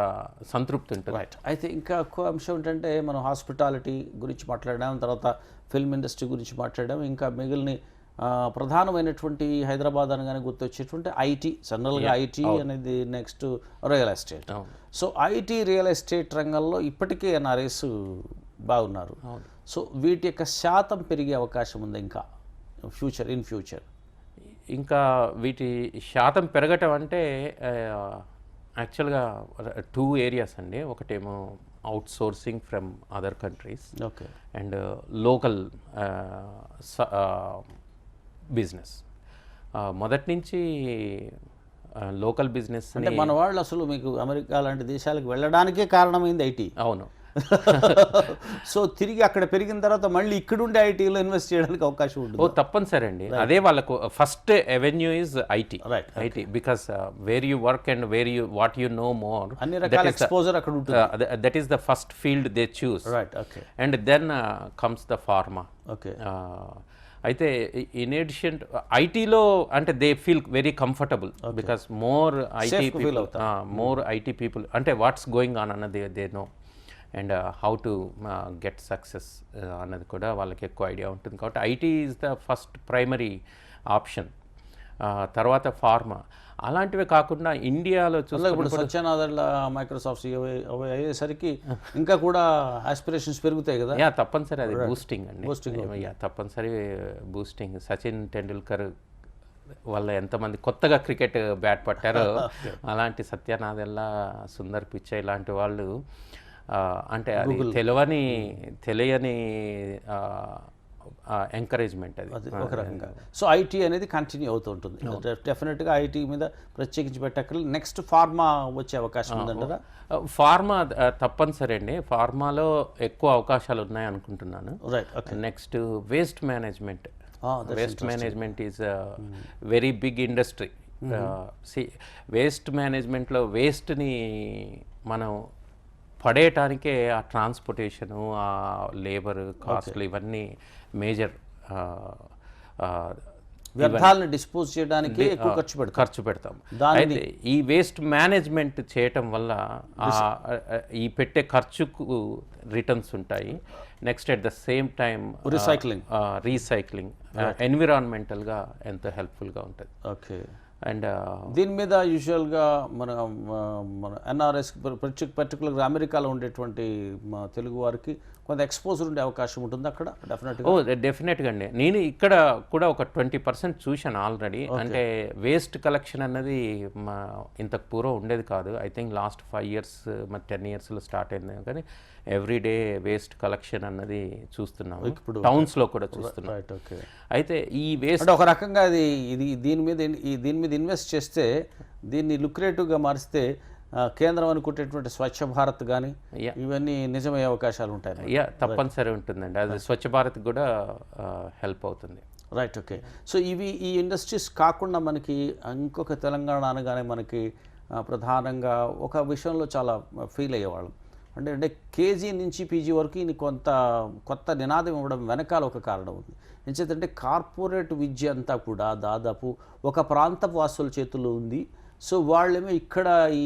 సంతృప్తి ఉంటుంది. రైట్. అయితే ఇంకా ఎక్కువ అంశం ఏంటంటే మనం హాస్పిటాలిటీ గురించి మాట్లాడాం, తర్వాత ఫిల్మ్ ఇండస్ట్రీ గురించి మాట్లాడాం, ఇంకా మిగిలిన ప్రధానమైనటువంటి హైదరాబాద్ అనగానే గుర్తొచ్చేటువంటి ఐటీ, జనరల్గా ఐటీ అనేది next real estate. So IT real estate రంగంలో ఇప్పటికే ఎన్ఆర్ఎస్ బాగున్నారు. సో వీటి యొక్క శాతం పెరిగే అవకాశం ఉంది ఇంకా ఇన్ ఫ్యూచర్? ఇంకా వీటి శాతం పెరగటం అంటే యాక్చువల్గా 2 ఏరియాస్ అండి. ఒకటేమో out sourcing from other countries, okay, and local business. మొదటి నుంచి లోకల్ బిజినెస్ అంటే మన వాళ్ళు అసలు మీకు అమెరికా లాంటి దేశాలకు వెళ్ళడానికే కారణమైంది ఐటీ. అవును. సో తిరిగి అక్కడ పెరిగిన తర్వాత మళ్ళీ ఇక్కడుండే ఐటీలో ఇన్వెస్ట్ చేయడానికి అవకాశం ఉంటుంది. తప్పనిసరి అండి. అదే వాళ్ళకు first avenue is IT. Right. IT because where you work and where you what you know more, అన్ని రకాల ఎక్స్పోజర్ అక్కడ ఉంటుంది. That is the first field they choose. Right. Okay. And then comes the pharma. Okay. అయితే in addition ఐటీలో అంటే they feel very comfortable because more IT people అంటే what's going on అన్నది they know, and how to get success అన్నది కూడా వాళ్ళకి ఎక్కువ idea ఉంటుంది. కాబట్టి IT is the first primary option. తర్వాత ఫార్మా. అలాంటివే కాకుండా ఇండియాలో ఇప్పుడు సత్యనాదెళ్ళ మైక్రోసాఫ్ట్ అవి అయ్యేసరికి ఇంకా కూడా ఆస్పిరేషన్స్ పెరుగుతాయి కదా. యా తప్పనిసరి, అది బూస్టింగ్ అండి. యా తప్పనిసరి బూస్టింగ్. సచిన్ టెండూల్కర్ వల్ల ఎంతమంది కొత్తగా క్రికెట్ బ్యాట్ పట్టారో అలాంటి సత్యనాదెళ్ళ, సుందర్ పిచ్చై లాంటి వాళ్ళు అంటే అది తెలియని ఎంకరేజ్మెంట్ అది ఒక రకంగా. సో ఐటీ అనేది కంటిన్యూ అవుతూ ఉంటుంది డెఫినెట్గా. ఐటీ మీద ప్రత్యేకించి పెట్టక్కర్లేదు. నెక్స్ట్ ఫార్మా వచ్చే అవకాశం ఉందంటారా? ఫార్మా తప్పనిసరి అండి. ఫార్మాలో ఎక్కువ అవకాశాలు ఉన్నాయి అనుకుంటున్నాను. Right. Okay. Next waste management. Waste management is very big industry. Waste మేనేజ్మెంట్లో వేస్ట్ని మనం పడేయటానికే ఆ ట్రాన్స్పోర్టేషను, ఆ లేబర్ కాస్ట్లు ఇవన్నీ మేజర్. వ్యర్థాలను డిస్పోజ్ చేయడానికి ఎక్కువ ఖర్చు పెడతాం. అయితే ఈ వేస్ట్ మేనేజ్మెంట్ చేయటం వల్ల ఈ పెట్టే ఖర్చుకు రిటర్న్స్ ఉంటాయి. Next at the same time recycling ఎన్విరాన్మెంటల్గా ఎంతో హెల్ప్ఫుల్గా ఉంటుంది. ఓకే. అండ్ దీని మీద యూజువల్గా మన ఎన్ఆర్ఎస్ పర్టికులర్గా అమెరికాలో ఉండేటువంటి తెలుగు వారికి కొంత ఎక్స్పోజర్ ఉండే అవకాశం ఉంటుంది అక్కడ డెఫినెట్గా. డెఫినెట్గా అండి. నేను ఇక్కడ కూడా ఒక 20% చూశాను ఆల్రెడీ. అంటే వేస్ట్ కలెక్షన్ అన్నది ఇంతకు పూర్వం ఉండేది కాదు. ఐ థింక్ లాస్ట్ 5 years 10 yearsలో స్టార్ట్ అయింది. కానీ ఎవ్రీడే వేస్ట్ కలెక్షన్ అన్నది చూస్తున్నాం, ఇప్పుడు టౌన్స్లో కూడా చూస్తున్నాం. అయితే ఈ వేస్ట్ ఒక రకంగా దీని మీద ఇన్వెస్ట్ చేస్తే, దీన్ని లుక్రేటివ్గా మారిస్తే కేంద్రం అనుకుంటేటువంటి స్వచ్ఛ భారత్ కానీ ఇవన్నీ నిజమయ్యే అవకాశాలు ఉంటాయి. తప్పనిసరి ఉంటుందండి. అది స్వచ్ఛ భారత్ కూడా హెల్ప్ అవుతుంది. రైట్. ఓకే. సో ఈ ఇండస్ట్రీస్ కాకుండా మనకి ఇంకొక తెలంగాణ అనగానే మనకి ప్రధానంగా ఒక విషయంలో చాలా ఫీల్ అయ్యేవాళ్ళం. అంటే కేజీ నుంచి పీజీ వరకు ఇది కొత్త నినాదం ఇవ్వడం వెనకాల ఒక కారణం ఉంది. ఎందుకంటే కార్పొరేట్ విద్య అంతా కూడా దాదాపు ఒక ప్రాంత వాసుల చేతుల్లో ఉంది. సో వాళ్ళేమో ఇక్కడ ఈ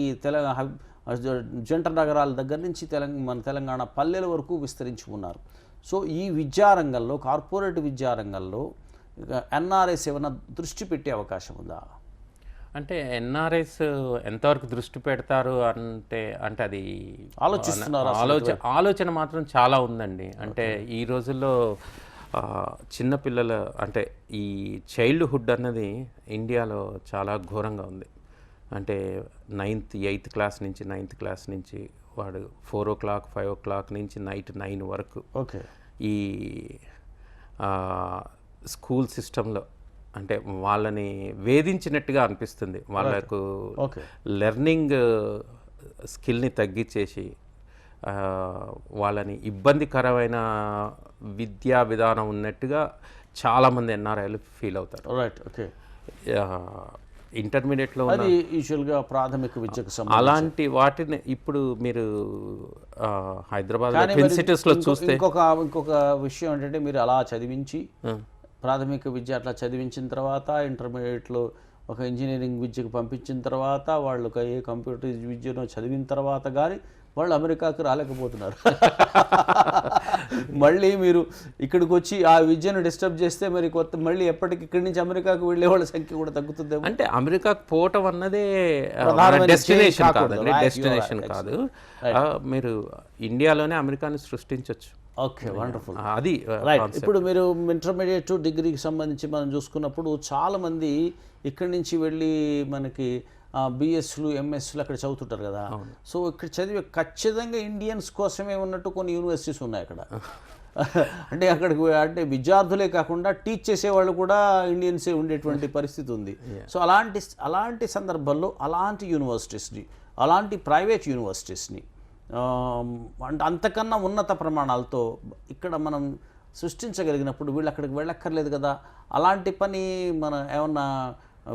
జంట నగరాల దగ్గర నుంచి మన తెలంగాణ పల్లెల వరకు విస్తరించి ఉన్నారు. సో ఈ విద్యారంగంలో, కార్పొరేట్ విద్యారంగంలో ఎన్ఆర్ఎస్ ఏమైనా దృష్టి పెట్టే అవకాశం ఉందా? అంటే ఎన్ఆర్ఎస్ ఎంతవరకు దృష్టి పెడతారు అంటే అది ఆలోచన మాత్రం చాలా ఉందండి. అంటే ఈ రోజుల్లో చిన్నపిల్లల అంటే ఈ చైల్డ్హుడ్ అన్నది ఇండియాలో చాలా ఘోరంగా ఉంది. అంటే 8th క్లాస్ నుంచి 9th క్లాస్ నుంచి వాడు 4 o'clock 5 o'clock నుంచి నైట్ 9 వరకు ఈ స్కూల్ సిస్టంలో అంటే వాళ్ళని వేధించినట్టుగా అనిపిస్తుంది. వాళ్ళకు లెర్నింగ్ స్కిల్ని తగ్గించేసి వాళ్ళని ఇబ్బందికరమైన విద్యా విధానం ఉన్నట్టుగా చాలామంది ఎన్ఆర్ఐలు ఫీల్ అవుతారు. రైట్. ఓకే. ఇంటర్మీడియట్లో యూజువల్గా ప్రాథమిక విద్యకు అలాంటి వాటిని ఇప్పుడు మీరు హైదరాబాద్ ట్విన్ సిటీస్లో చూస్తే ఇంకొక విషయం ఏంటంటే, మీరు అలా చదివించి ప్రాథమిక విద్య అట్లా చదివించిన తర్వాత ఇంటర్మీడియట్లో ఒక ఇంజనీరింగ్ విద్యకు పంపించిన తర్వాత వాళ్ళు ఏ కంప్యూటర్ విద్యను చదివిన తర్వాత కానీ వాళ్ళు అమెరికాకు రాలేకపోతున్నారు. మళ్ళీ మీరు ఇక్కడికి వచ్చి ఆ విద్యను డిస్టర్బ్ చేస్తే మరి మళ్ళీ ఎప్పటికి ఇక్కడి నుంచి అమెరికాకు వెళ్ళే వాళ్ళ సంఖ్య కూడా తగ్గుతుంది. అంటే అమెరికాకు పోవటం అన్నదే డెస్టినేషన్ కాదండి, డెస్టినేషన్ కాదు. మీరు ఇండియాలోనే అమెరికాని సృష్టించవచ్చు. Okay, wonderful. అది రైట్. ఇప్పుడు మీరు ఇంటర్మీడియట్ డిగ్రీకి సంబంధించి మనం చూసుకున్నప్పుడు చాలామంది ఇక్కడి నుంచి వెళ్ళి మనకి బిఎస్లు ఎంఎస్లు అక్కడ చదువుతుంటారు కదా. సో ఇక్కడ చదివే ఖచ్చితంగా ఇండియన్స్ కోసమే ఉన్నట్టు కొన్ని యూనివర్సిటీస్ ఉన్నాయి అక్కడ. అంటే అక్కడికి అంటే విద్యార్థులే కాకుండా టీచ్ చేసేవాళ్ళు కూడా ఇండియన్సే ఉండేటువంటి పరిస్థితి ఉంది. సో అలాంటి సందర్భాల్లో అలాంటి యూనివర్సిటీస్ని, అలాంటి ప్రైవేట్ యూనివర్సిటీస్ని అంటే అంతకన్నా ఉన్నత ప్రమాణాలతో ఇక్కడ మనం సృష్టించగలిగినప్పుడు వీళ్ళు అక్కడికి వెళ్ళక్కర్లేదు కదా. అలాంటి పని మనం ఏమన్నా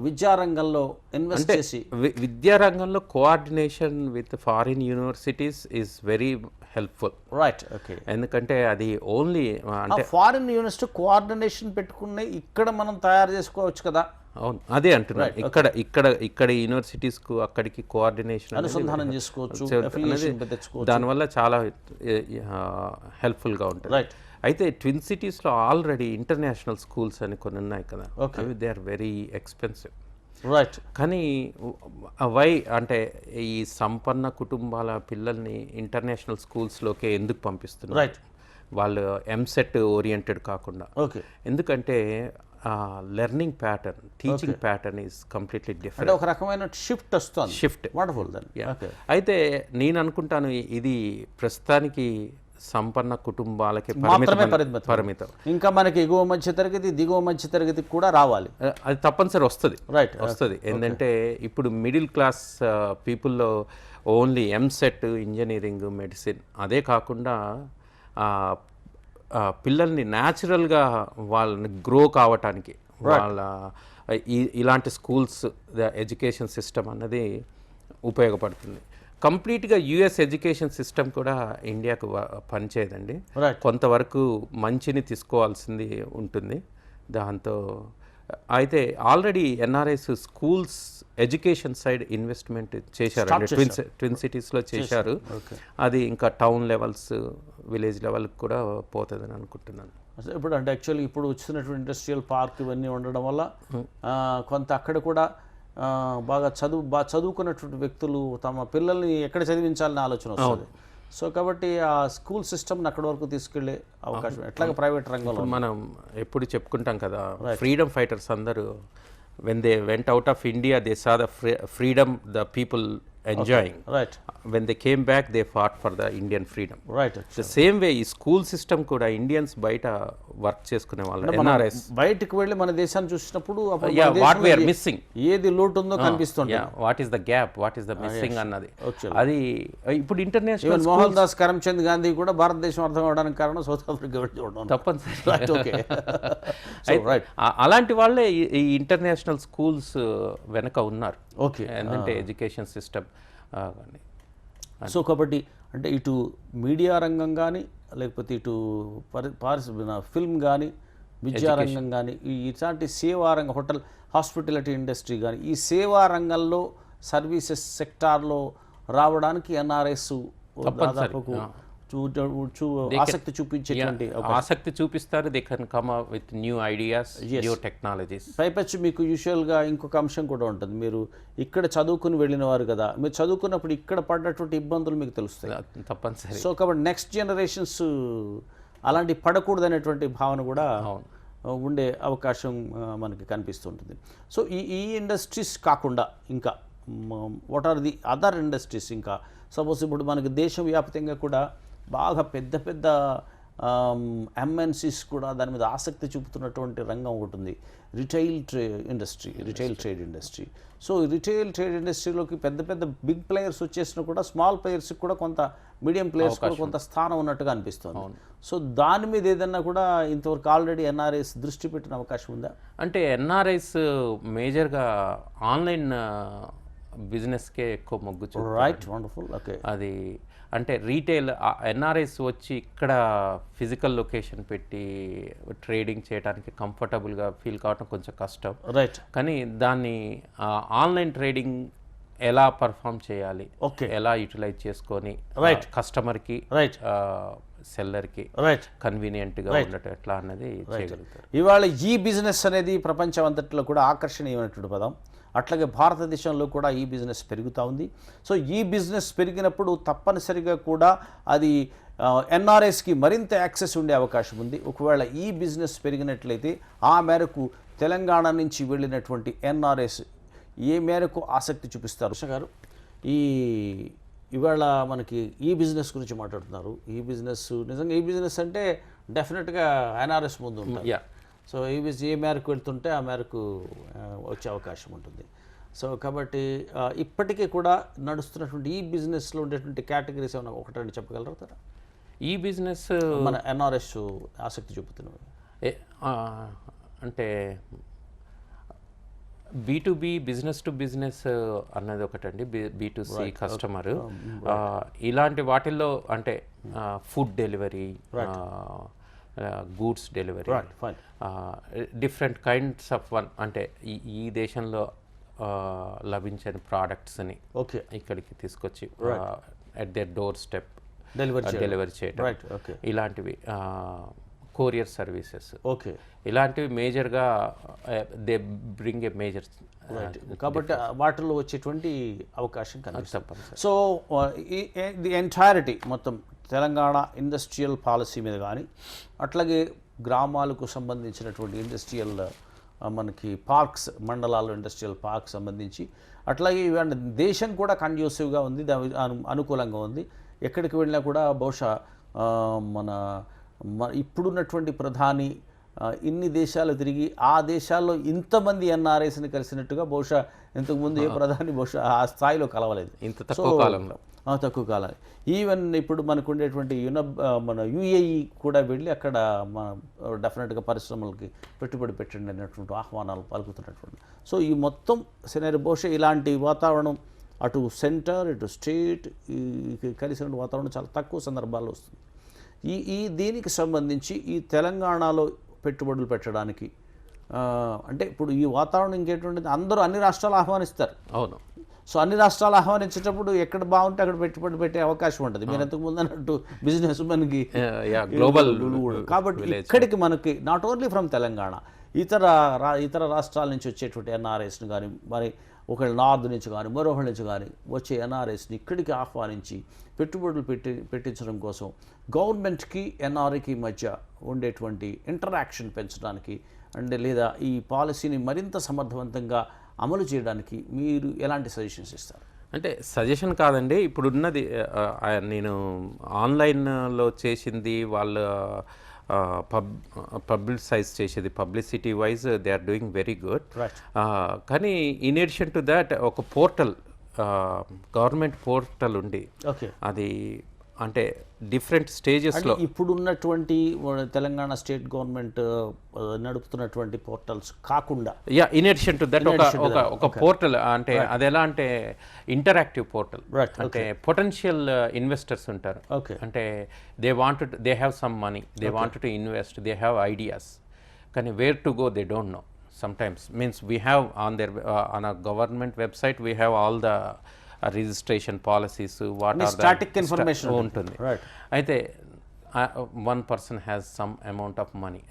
విద్యారంగంలో ఇన్వెస్ట్ చేసి విద్యారంగంలో coordination with foreign universities is very helpful. Right, okay. ఎందుకంటే అది ఓన్లీ అంటే ఫారిన్ యూనివర్సిటీ కోఆర్డినేషన్ పెట్టుకునే ఇక్కడ మనం తయారు చేసుకోవచ్చు కదా. అవును, అదే అంటున్నాను. ఇక్కడ యూనివర్సిటీస్కు అక్కడికి కోఆర్డినేషన్ అనుసంధానం చేసుకోవచ్చు, దానివల్ల చాలా హెల్ప్ఫుల్గా ఉంటుంది. రైట్. అయితే ట్విన్ సిటీస్లో ఆల్రెడీ ఇంటర్నేషనల్ స్కూల్స్ అని కొన్ని ఉన్నాయి కదా, అవి they are very expensive. Right. కానీ వై అంటే ఈ సంపన్న కుటుంబాల పిల్లల్ని ఇంటర్నేషనల్ స్కూల్స్లోకే ఎందుకు పంపిస్తున్నారు? రైట్. వాళ్ళు ఎంసెట్ ఓరియంటెడ్ కాకుండా. ఓకే. ఎందుకంటే learning pattern, teaching pattern is completely different. ఒక రకమైన షిఫ్ట్ వస్తుంది. Shift wonderful. అయితే నేను అనుకుంటాను ఇది ప్రస్తుతానికి సంపన్న కుటుంబాలకి పరిమితం. ఇంకా మనకి ఎగువ మధ్య తరగతి, దిగువ మధ్య తరగతికి కూడా రావాలి. అది తప్పనిసరి వస్తుంది. రైట్, వస్తుంది. ఏంటంటే ఇప్పుడు మిడిల్ క్లాస్ పీపుల్లో ఓన్లీ ఎంసెట్, ఇంజనీరింగ్, మెడిసిన్, అదే కాకుండా పిల్లల్ని న్యాచురల్గా వాళ్ళని గ్రో కావటానికి వాళ్ళ ఇలాంటి స్కూల్స్ ఎడ్యుకేషన్ సిస్టమ్ అన్నది ఉపయోగపడుతుంది. కంప్లీట్గా యుఎస్ ఎడ్యుకేషన్ సిస్టమ్ కూడా ఇండియాకు పనిచేయదండి. కొంతవరకు మంచిని తీసుకోవాల్సింది ఉంటుంది దాంతో. అయితే already NRIs schools education side investment చేశారు, ట్విన్ సిటీస్లో చేశారు. అది ఇంకా టౌన్ లెవెల్స్, విలేజ్ లెవెల్కి కూడా పోతుందని అనుకుంటున్నాను. ఇప్పుడు అంటే యాక్చువల్లీ ఇప్పుడు వచ్చినటువంటి ఇండస్ట్రియల్ పార్క్ ఇవన్నీ ఉండడం వల్ల కొంత అక్కడ కూడా బాగా చదువుకున్నటువంటి వ్యక్తులు తమ పిల్లల్ని ఎక్కడ చదివించాలని ఆలోచన వస్తుంది. సో కాబట్టి ఆ స్కూల్ సిస్టమ్ని అక్కడి వరకు తీసుకెళ్లే అవకాశం ఎట్లాగ ప్రైవేట్ రంగంలో మనం ఎప్పుడు చెప్పుకుంటాం కదా, ఫ్రీడమ్ ఫైటర్స్ అందరూ when they went out of India they saw the freedom the people enjoying. Right. When they came back they fought for the Indian freedom. Right. The same way ఈ school system కూడా Indians బయట work చేసుకునే వాళ్ళు NRS బయటకు వెళ్ళి మన దేశాన్ని చూసినప్పుడు what we are missing, ఏది లోటు ఉందో కనిపిస్తుంది. what is the gap, what is the missing అన్నది. అది ఇప్పుడు ఇంటర్నేషనల్ మోహన్ దాస్ కరమ్చంద్ గాంధీ కూడా భారతదేశం అర్థం అవడానికి కారణం సౌత్ ఆఫ్రికా వెళ్ళి చూడడం తప్పనిసరి. ఓకే. అలాంటి వాళ్ళే ఈ ఇంటర్నేషనల్ స్కూల్స్ వెనక ఉన్నారు. ఓకే. ఎందుకంటే ఎడ్యుకేషన్ సిస్టమ్. సో కాబట్టి అంటే ఇటు మీడియా రంగం కానీ లేకపోతే ఇటు ఫిల్మ్ కానీ విద్యారంగం కానీ ఇట్లాంటి సేవా రంగం, హోటల్ హాస్పిటాలిటీ ఇండస్ట్రీ కానీ ఈ సేవా రంగంలో సర్వీసెస్ సెక్టార్లో రావడానికి ఎన్ఆర్ఎస్ దాదాపు ఆసక్తి చూపించేటువంటి ఆసక్తి చూపిస్తారు. They can come up with new ideas, new technologies. పైపచ్చి మీకు యూజువల్గా ఇంకొక అంశం కూడా ఉంటుంది. మీరు ఇక్కడ చదువుకుని వెళ్ళిన వారు కదా, మీరు చదువుకున్నప్పుడు ఇక్కడ పడ్డటువంటి ఇబ్బందులు మీకు తెలుస్తాయి తప్పనిసరి. సో కాబట్టి నెక్స్ట్ జనరేషన్స్ అలాంటి పడకూడదు అనేటువంటి భావన కూడా ఉండే అవకాశం మనకి కనిపిస్తుంటుంది. సో ఈ ఇండస్ట్రీస్ కాకుండా ఇంకా what are the other industries? ఇంకా సపోజ్ ఇప్పుడు మనకి దేశవ్యాప్తంగా కూడా బాగా పెద్ద పెద్ద ఎంఎన్సీస్ కూడా దాని మీద ఆసక్తి చూపుతున్నటువంటి రంగం ఒకటి ఉంది, retail trade industry. So retail trade ఇండస్ట్రీలోకి పెద్ద పెద్ద బిగ్ ప్లేయర్స్ వచ్చేసినా కూడా స్మాల్ ప్లేయర్స్కి కూడా కొంత, మీడియం ప్లేయర్స్ కూడా కొంత స్థానం ఉన్నట్టుగా అనిపిస్తుంది. సో దాని మీద ఏదన్నా కూడా ఇంతవరకు ఆల్రెడీ ఎన్ఆర్ఐస్ దృష్టి పెట్టిన అవకాశం ఉందా? అంటే ఎన్ఆర్ఐస్ మేజర్గా ఆన్లైన్ బిజినెస్కే ఎక్కువ మొగ్గు చూపుతారు. Right, wonderful. ఓకే. అది అంటే రీటైల్ ఎన్ఆర్ఐస్ వచ్చి ఇక్కడ ఫిజికల్ లొకేషన్ పెట్టి ట్రేడింగ్ చేయడానికి కంఫర్టబుల్గా ఫీల్ కావడం కొంచెం కష్టం. రైట్. కానీ దాన్ని ఆన్లైన్ ట్రేడింగ్ ఎలా పర్ఫామ్ చేయాలి, ఎలా యూటిలైజ్ చేసుకొని కస్టమర్కి, సెల్లర్కి కన్వీనియంట్గా ఉండటం ఎట్లా అన్నది చేయగలుగుతారు. ఇవాళ ఈ బిజినెస్ అనేది ప్రపంచం అంతట్లో కూడా ఆకర్షణీయమైనటువంటి పదం. అట్లాగే భారతదేశంలో కూడా ఈ బిజినెస్ పెరుగుతూ ఉంది. సో ఈ బిజినెస్ పెరిగినప్పుడు తప్పనిసరిగా కూడా అది ఎన్ఆర్ఐస్కి మరింత యాక్సెస్ ఉండే అవకాశం ఉంది. ఒకవేళ ఈ బిజినెస్ పెరిగినట్లయితే ఆ మేరకు తెలంగాణ నుంచి వెళ్ళినటువంటి ఎన్ఆర్ఐస్ ఏ మేరకు ఆసక్తి చూపిస్తారు? గారు, ఇవాళ మనకి ఈ బిజినెస్ గురించి మాట్లాడుతున్నారు. ఈ బిజినెస్ నిజంగా ఈ బిజినెస్ అంటే డెఫినెట్గా ఎన్ఆర్ఎస్ ముందు ఉంటుంది. యా సో ఏ మేరకు వెళ్తుంటే ఆ మేరకు వచ్చే అవకాశం ఉంటుంది. సో కాబట్టి ఇప్పటికీ కూడా నడుస్తున్నటువంటి ఈ బిజినెస్లో ఉండేటువంటి కేటగిరీస్ ఏమైనా ఒకటి రెండు చెప్పగలుగుతారా? ఈ బిజినెస్ మన ఎన్ఆర్ఎస్ ఆసక్తి చూపుతున్నవి అంటే B2B బిజినెస్ టు బిజినెస్ అన్నది ఒకటండి, B2C కస్టమర్. ఇలాంటి వాటిల్లో అంటే food delivery, goods delivery, different kinds of one అంటే ఈ దేశంలో లభించని ప్రోడక్ట్స్ని ఇక్కడికి తీసుకొచ్చి at there door step delivery చేయడం, ఇలాంటివి కొరియర్ సర్వీసెస్, ఇలాంటివి మేజర్గా దే బ్రింగ్ ఏ మేజర్. కాబట్టి వాటిల్లో వచ్చేటువంటి అవకాశం కనిపిస్తుంది. సో ది ఎంటైరిటీ మొత్తం తెలంగాణ ఇండస్ట్రియల్ పాలసీ మీద కానీ, అట్లాగే గ్రామాలకు సంబంధించినటువంటి ఇండస్ట్రియల్ మనకి పార్క్స్, మండలాల్లో ఇండస్ట్రియల్ పార్క్ సంబంధించి, అట్లాగే ఇవన్నీ దేశం కూడా కండ్యూసివ్గా ఉంది, అనుకూలంగా ఉంది. ఎక్కడికి వెళ్ళినా కూడా బహుశా మన ఇప్పుడున్నటువంటి ప్రధాని ఇన్ని దేశాలు తిరిగి ఆ దేశాల్లో ఇంతమంది ఎన్ఆర్ఐస్ని కలిసినట్టుగా బహుశా ఇంతకుముందు ఏ ప్రధాని బహుశా ఆ స్థాయిలో కలవలేదు ఇంత తక్కువ కాలంలో. తక్కువ కాలం. ఈవెన్ ఇప్పుడు మనకు ఉండేటువంటి మన యుఏఈ కూడా వెళ్ళి అక్కడ మన డెఫినెట్గా పరిశ్రమలకి పెట్టుబడి పెట్టండి అనేటువంటి ఆహ్వానాలు పలుకుతున్నటువంటి. సో ఈ మొత్తం సినారీ బహుశా ఇలాంటి వాతావరణం అటు సెంటర్ ఇటు స్టేట్ కలిసిన వాతావరణం చాలా తక్కువ సందర్భాల్లో వస్తుంది. దీనికి సంబంధించి ఈ తెలంగాణలో పెట్టుబడులు పెట్టడానికి అంటే ఇప్పుడు ఈ వాతావరణం ఇంకేటువంటి అందరూ అన్ని రాష్ట్రాలు ఆహ్వానిస్తారు. అవును. సో అన్ని రాష్ట్రాలు ఆహ్వానించేటప్పుడు ఎక్కడ బాగుంటే అక్కడ పెట్టుబడి పెట్టే అవకాశం ఉంటుంది. మీరు ఎంతకుముందు అన్నట్టు బిజినెస్ మనకి గ్లోబల్. కాబట్టి ఇక్కడికి మనకి నాట్ ఓన్లీ ఫ్రమ్ తెలంగాణ, ఇతర రాష్ట్రాల నుంచి వచ్చేటువంటి ఎన్ఆర్ఐస్ని కానీ, మరి ఒకవేళ నార్త్ నుంచి కానీ మరొకరి నుంచి కానీ వచ్చే ఎన్ఆర్ఐస్ని ఇక్కడికి ఆహ్వానించి పెట్టుబడులు పెట్టించడం కోసం గవర్నమెంట్కి ఎన్ఆర్ఐకి మధ్య ఉండేటువంటి ఇంటరాక్షన్ పెంచడానికి అంటే లేదా ఈ పాలసీని మరింత సమర్థవంతంగా అమలు చేయడానికి మీరు ఎలాంటి సజెషన్స్ ఇస్తారు? అంటే సజెషన్ కాదండి, ఇప్పుడున్నది నేను ఆన్లైన్లో చేసింది వాళ్ళ పబ్లిసైజ్ చేసేది, publicity wise they are doing very good. కానీ ఇన్ అడిషన్ టు దాట్ ఒక పోర్టల్, గవర్నమెంట్ పోర్టల్ ఉంది, అది అంటే డిఫరెంట్ స్టేజెస్లో ఇప్పుడున్నటువంటి తెలంగాణ స్టేట్ గవర్నమెంట్ నడుపుతున్నటువంటి పోర్టల్స్ కాకుండా ఇన్ అడిషన్ టు దట్ ఒక పోర్టల్ అంటే అది ఎలా అంటే ఇంటరాక్టివ్ పోర్టల్. అంటే పొటెన్షియల్ ఇన్వెస్టర్స్ ఉంటారు, అంటే they have some money, they want to invest, they have ideas, కానీ where to go they don't know. Sometimes means we have on a government website we have all the registration policies, what are static information ఉంటుంది. అయితే one person has some amount of money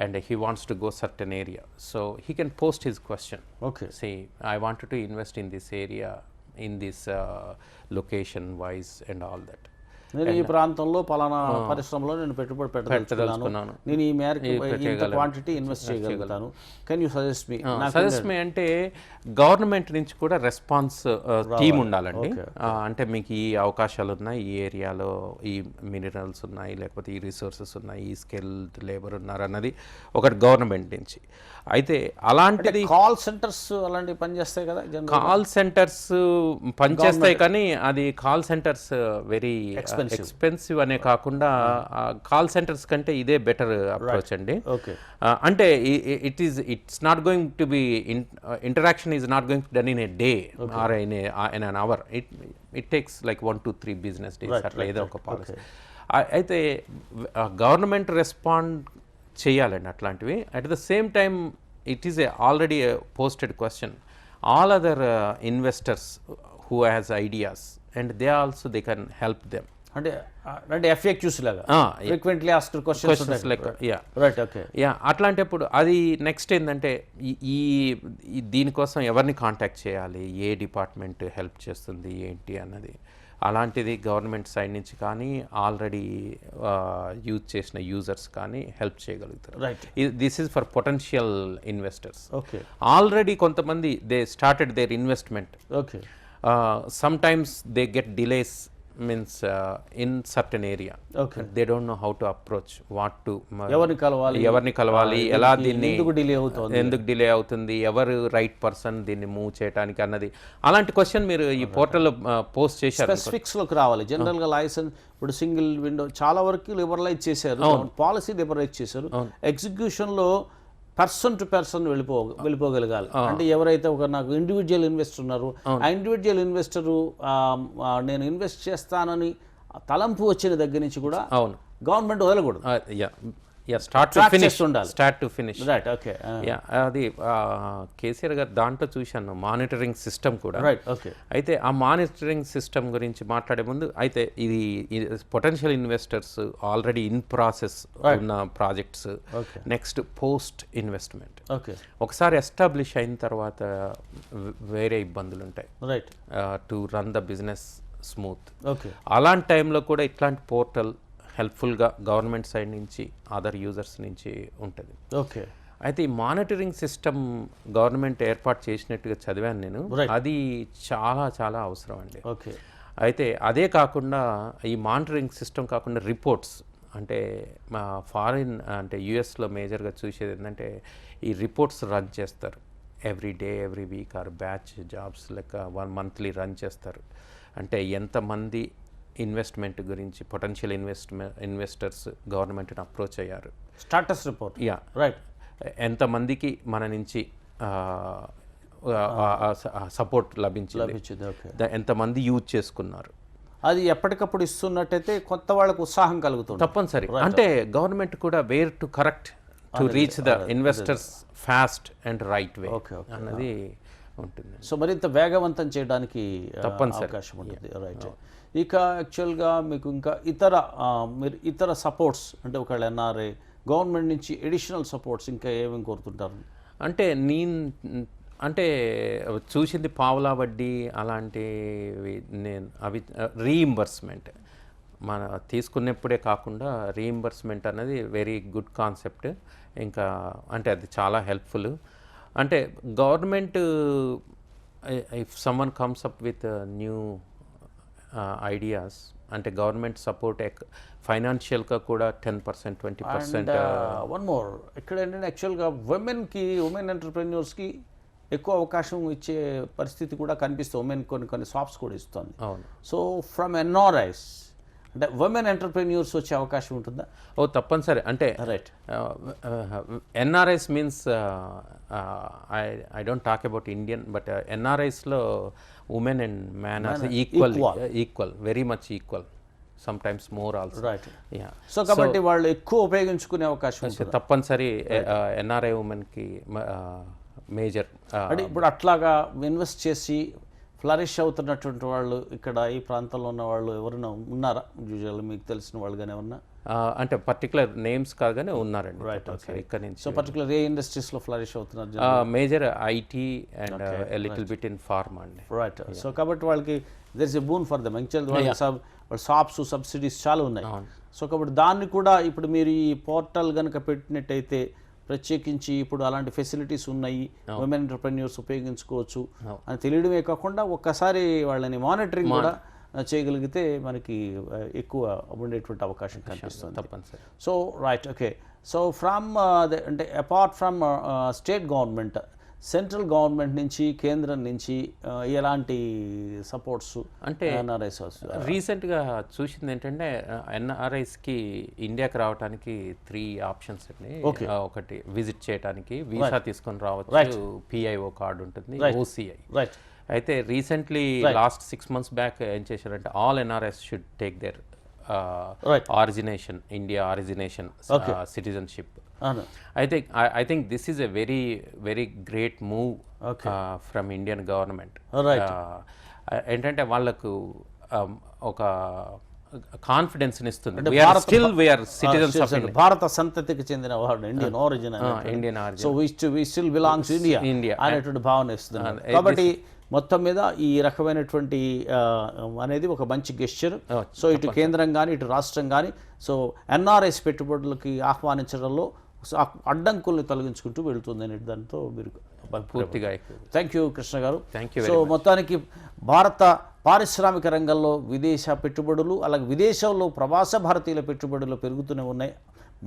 and he wants to go certain area, so he can post his question. Say I wanted to invest in this area, in this location wise and all that. నేను ఈ ప్రాంతంలో పలానా పరిశ్రమలో నేను పెట్టుబడి పెట్టదలుచుకున్నాను, నేను ఈ మేరకు ఇంత క్వాంటిటీ ఇన్వెస్ట్ చేయగలుగుతాను, can you suggest me? Suggest me అంటే గవర్నమెంట్ నుంచి కూడా రెస్పాన్స్ టీమ్ ఉండాలండి. అంటే మీకు ఈ అవకాశాలు ఉన్నాయి, ఈ ఏరియాలో ఈ మినరల్స్ ఉన్నాయి, లేకపోతే ఈ రిసోర్సెస్ ఉన్నాయి, ఈ స్కిల్డ్ లేబర్ ఉన్నారు అన్నది ఒకటి గవర్నమెంట్ నుంచి. అయితే అలాంటిది కాల్ సెంటర్స్ అలాంటివి పనిచేస్తాయి కదా, కాల్ సెంటర్స్ పనిచేస్తాయి, కానీ అది కాల్ సెంటర్స్ వెరీ ఎక్స్పెన్సివ్ అనే కాకుండా కాల్ సెంటర్స్ కంటే ఇదే బెటర్ అప్రోచ్ అండి. అంటే it's not going to be interaction is not going to done in a day or in an hour, it takes like 1 to 3 business days అట్లా ఏదో ఒక policy. అయితే గవర్నమెంట్ రెస్పాండ్ చేయాలండి అట్లాంటివి. At the same time it is already posted question, all other investors who has ideas and they also they can help them. అంటే FAQs లాగా frequently asked questions like అట్లాంటప్పుడు అది నెక్స్ట్ ఏంటంటే ఈ దీనికోసం ఎవరిని కాంటాక్ట్ చేయాలి, ఏ డిపార్ట్మెంట్ హెల్ప్ చేస్తుంది ఏంటి అన్నది, అలాంటిది గవర్నమెంట్ సైడ్ నుంచి కానీ ఆల్రెడీ యూజ్ చేసిన యూజర్స్ కానీ హెల్ప్ చేయగలుగుతారు. This is for potential investors. Already కొంతమంది they started their investment, sometimes they get delays, means in certain area. Okay. They don't know how to approach, what to ఎవరిని కలవాలి, ఎలా దీన్ని ఎందుకు delay అవుతుంది, ఎందుకు డిలే అవుతుంది, ఎవరు రైట్ పర్సన్ దీన్ని మూవ్ చేయడానికి అన్నది, అలాంటి క్వశ్చన్ మీరు ఈ పోర్టల్లో పోస్ట్ చేశారు. స్పెసిఫిక్స్లోకి రావాలి. జనరల్గా లైసెన్స్ ఇప్పుడు సింగిల్ విండో చాలా వరకు లిబరలైజ్ చేశారు, పాలసీ లిబరలైజ్ చేశారు. ఎగ్జిక్యూషన్లో పర్సన్ టు పర్సన్ వెళ్ళిపోగలగాలి. అంటే ఎవరైతే నాకు ఇండివిజువల్ ఇన్వెస్టర్ ఉన్నారు, ఆ ఇండివిజువల్ ఇన్వెస్టరు నేను ఇన్వెస్ట్ చేస్తానని తలంపు వచ్చిన దగ్గర నుంచి కూడా అవును గవర్నమెంట్ వదలకూడదు. స్టార్ట్ టు ఫినిష్ ఉండాలి. Start to finish. Right. Okay. అది కేసీఆర్ గారు దాంట్లో చూశాను మానిటరింగ్ సిస్టమ్ కూడా. రైట్. ఓకే. అయితే ఆ మానిటరింగ్ సిస్టమ్ గురించి మాట్లాడే ముందు అయితే ఇది potential investors already in process ఉన్న projects, next post investment. Okay. ఒకసారి ఎస్టాబ్లిష్ అయిన తర్వాత వేరే ఇబ్బందులు ఉంటాయి right to run the business smooth. Okay. అలాంటి టైంలో కూడా ఇట్లాంటి పోర్టల్ హెల్ప్ఫుల్గా గవర్నమెంట్ సైడ్ నుంచి అదర్ యూజర్స్ నుంచి ఉంటుంది. ఓకే. అయితే ఈ మానిటరింగ్ సిస్టమ్ గవర్నమెంట్ ఏర్పాటు చేసినట్టుగా చదివాను నేను. అది చాలా చాలా అవసరం అండి. ఓకే. అయితే అదే కాకుండా ఈ మానిటరింగ్ సిస్టమ్ కాకుండా రిపోర్ట్స్, అంటే మా ఫారిన్ అంటే యుఎస్లో మేజర్గా చూసేది ఏంటంటే ఈ రిపోర్ట్స్ రన్ చేస్తారు every day, every week or batch jobs లెక్క 1 monthly రన్ చేస్తారు. అంటే ఎంతమంది ఇన్వెస్ట్మెంట్ గురించి పొటెన్షియల్ ఇన్వెస్టర్స్ గవర్నమెంట్ని అప్రోచ్ అయ్యారు, స్టాటస్ రిపోర్ట్. రైట్. ఎంతమందికి మన నుంచి సపోర్ట్ లభించింది, ఎంతమంది యూజ్ చేసుకున్నారు. అది ఎప్పటికప్పుడు ఇస్తున్నట్టయితే కొత్త వాళ్ళకు ఉత్సాహం కలుగుతుంది. తప్పనిసరి. అంటే గవర్నమెంట్ కూడా where to correct to reach the investors fast and right way అన్నది ఉంటుంది. సో మరింత వేగవంతం చేయడానికి తప్పనిసరి అవకాశం ఉంటుంది. రైట్. ఇక యాక్చువల్గా మీకు ఇంకా మీరు ఇతర సపోర్ట్స్ అంటే ఒకవేళ ఎన్ఆర్ఐ గవర్నమెంట్ నుంచి ఎడిషనల్ సపోర్ట్స్ ఇంకా ఏమేమి కోరుతుంటారు? అంటే అంటే చూసింది పావులా వడ్డీ అలాంటివి అవి రీయింబర్స్మెంట్ మన తీసుకున్నప్పుడే కాకుండా రీయింబర్స్మెంట్ అనేది వెరీ గుడ్ కాన్సెప్ట్. ఇంకా అంటే అది చాలా హెల్ప్ఫుల్. అంటే government if someone comes up with new ideas, అంటే గవర్నమెంట్ సపోర్ట్ ఫైనాన్షియల్గా కూడా 10%, 20%. వన్ మోర్ ఇక్కడ ఏంటంటే యాక్చువల్గా ఉమెన్ ఎంటర్ప్రెన్యూర్స్కి ఎక్కువ అవకాశం ఇచ్చే పరిస్థితి కూడా కనిపిస్తుంది. ఉమెన్ కొన్ని షాప్స్ కూడా ఇస్తుంది. అవును. సో ఫ్రమ్ ఎన్ఆర్ఐస్ అంటే ఉమెన్ ఎంటర్ప్రెన్యూర్స్ వచ్చే అవకాశం ఉంటుందా? ఓ తప్పనిసరి. అంటే right. NRIs means I don't talk about Indian, but ఎన్ఆర్ఐస్లో women and man are equal, very much equal, sometimes more also. Right. So కాబట్టి వాళ్ళు ఎక్కువ ఉపయోగించుకునే అవకాశం ఉంటుంది. తప్పనిసరి ఎన్ఆర్ఐ ఉమెన్కి మేజర్. అంటే ఇప్పుడు అట్లాగా ఇన్వెస్ట్ చేసి ఫ్లరిష్ అవుతున్నటువంటి వాళ్ళు ఇక్కడ ఈ ప్రాంతంలో ఉన్న వాళ్ళు ఎవరైనా ఉన్నారా? యూజువల్ మీకు తెలిసిన వాళ్ళు కానీ ఎవరన్నా? అంటే పర్టికులర్ నేమ్స్ కాగానే ఉన్నారండి. రైట్. ఓకే. ఇక్కడ నుంచి. సో పర్టికులర్ ఏ ఇండస్ట్రీస్లో ఫ్లరిష్ అవుతున్నారు? Major IT and little bit in pharma అండి. రైట్. సో కాబట్టి వాళ్ళకి there is a boon for them. Actual వాళ్ళ షాప్స్ సబ్సిడీస్ చాలా ఉన్నాయి. సో కాబట్టి దాన్ని కూడా ఇప్పుడు మీరు ఈ పోర్టల్ కనుక పెట్టినట్టయితే ప్రత్యేకించి ఇప్పుడు అలాంటి ఫెసిలిటీస్ ఉన్నాయి, ఉమెన్ ఎంటర్ప్రెన్యూర్స్ ఉపయోగించుకోవచ్చు అని తెలియడమే కాకుండా ఒక్కసారి వాళ్ళని మానిటరింగ్ కూడా చేయగలిగితే మనకి ఎక్కువ ఉండేటువంటి అవకాశం కనిపిస్తుంది. తప్పనిసరి. So right. Okay. So from అంటే apart from state government, central government నుంచి కేంద్రం నుంచి ఎలాంటి సపోర్ట్స్ అంటే ఎన్ఆర్ఐస్ రీసెంట్గా చూసింది ఏంటంటే ఎన్ఆర్ఐస్కి ఇండియాకి రావడానికి 3 ఆప్షన్స్ అండి. ఒకటి విజిట్ చేయడానికి వీసా తీసుకొని రావచ్చు, పిఐఓ కార్డు ఉంటుంది, ఓసిఐ. రైట్. అయితే రీసెంట్లీ లాస్ట్ 6 months బ్యాక్ ఏం చేశారంటే all NRIs should take their origination, India origination citizenship. I think this is a very great move from Indian government. ఏంటంటే వాళ్ళకు ఒక కాన్ఫిడెన్స్ ఇస్తుంది. భారత సంతతికి చెందిన వాడు, Indian origin, so we still belongs India అనేటువంటి భావన ఇస్తుంది. కాబట్టి మొత్తం మీద ఈ రకమైనటువంటి అనేది ఒక మంచి గెస్చర్. సో ఇటు కేంద్రం కానీ ఇటు రాష్ట్రం కానీ సో ఎన్ఆర్ఐస్ పెట్టుబడులకి ఆహ్వానించడంలో సో ఆ అడ్డంకుల్ని తొలగించుకుంటూ వెళుతుంది అనే దాంతో మీరు పూర్తిగా థ్యాంక్ యూ కృష్ణ గారు. థ్యాంక్ యూ సో మొత్తానికి భారత పారిశ్రామిక రంగంలో విదేశ పెట్టుబడులు అలాగే విదేశంలో ప్రవాస భారతీయుల పెట్టుబడులు పెరుగుతూనే ఉన్నాయి.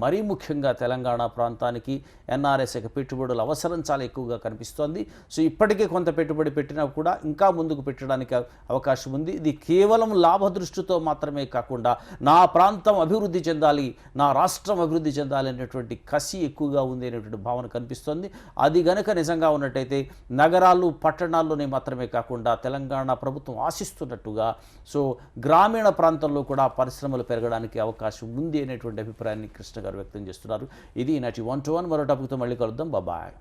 మరీ ముఖ్యంగా తెలంగాణ ప్రాంతానికి ఎన్ఆర్ఎస్కి పెట్టుబడుల అవసరం చాలా ఎక్కువగా కనిపిస్తోంది. సో ఇప్పటికే కొంత పెట్టుబడి పెట్టినా కూడా ఇంకా ముందుకు పెట్టడానికి అవకాశం ఉంది. ఇది కేవలం లాభ దృష్టితో మాత్రమే కాకుండా నా ప్రాంతం అభివృద్ధి చెందాలి, నా రాష్ట్రం అభివృద్ధి చెందాలి అనేటువంటి కసి ఎక్కువగా ఉంది అనేటువంటి భావన కనిపిస్తోంది. అది గనక నిజంగా ఉన్నట్టయితే నగరాలు పట్టణాల్లోనే మాత్రమే కాకుండా తెలంగాణ ప్రభుత్వం ఆశిస్తున్నట్టుగా సో గ్రామీణ ప్రాంతంలో కూడా పరిశ్రమలు పెరగడానికి అవకాశం ఉంది అనేటువంటి అభిప్రాయాన్ని కృష్ణ గారు వ్యక్తం చేస్తున్నారు. ఇది ఈనాటి 1-to-1 మరో టాపిక్తో మళ్ళీ కలుద్దాం. బాయ్.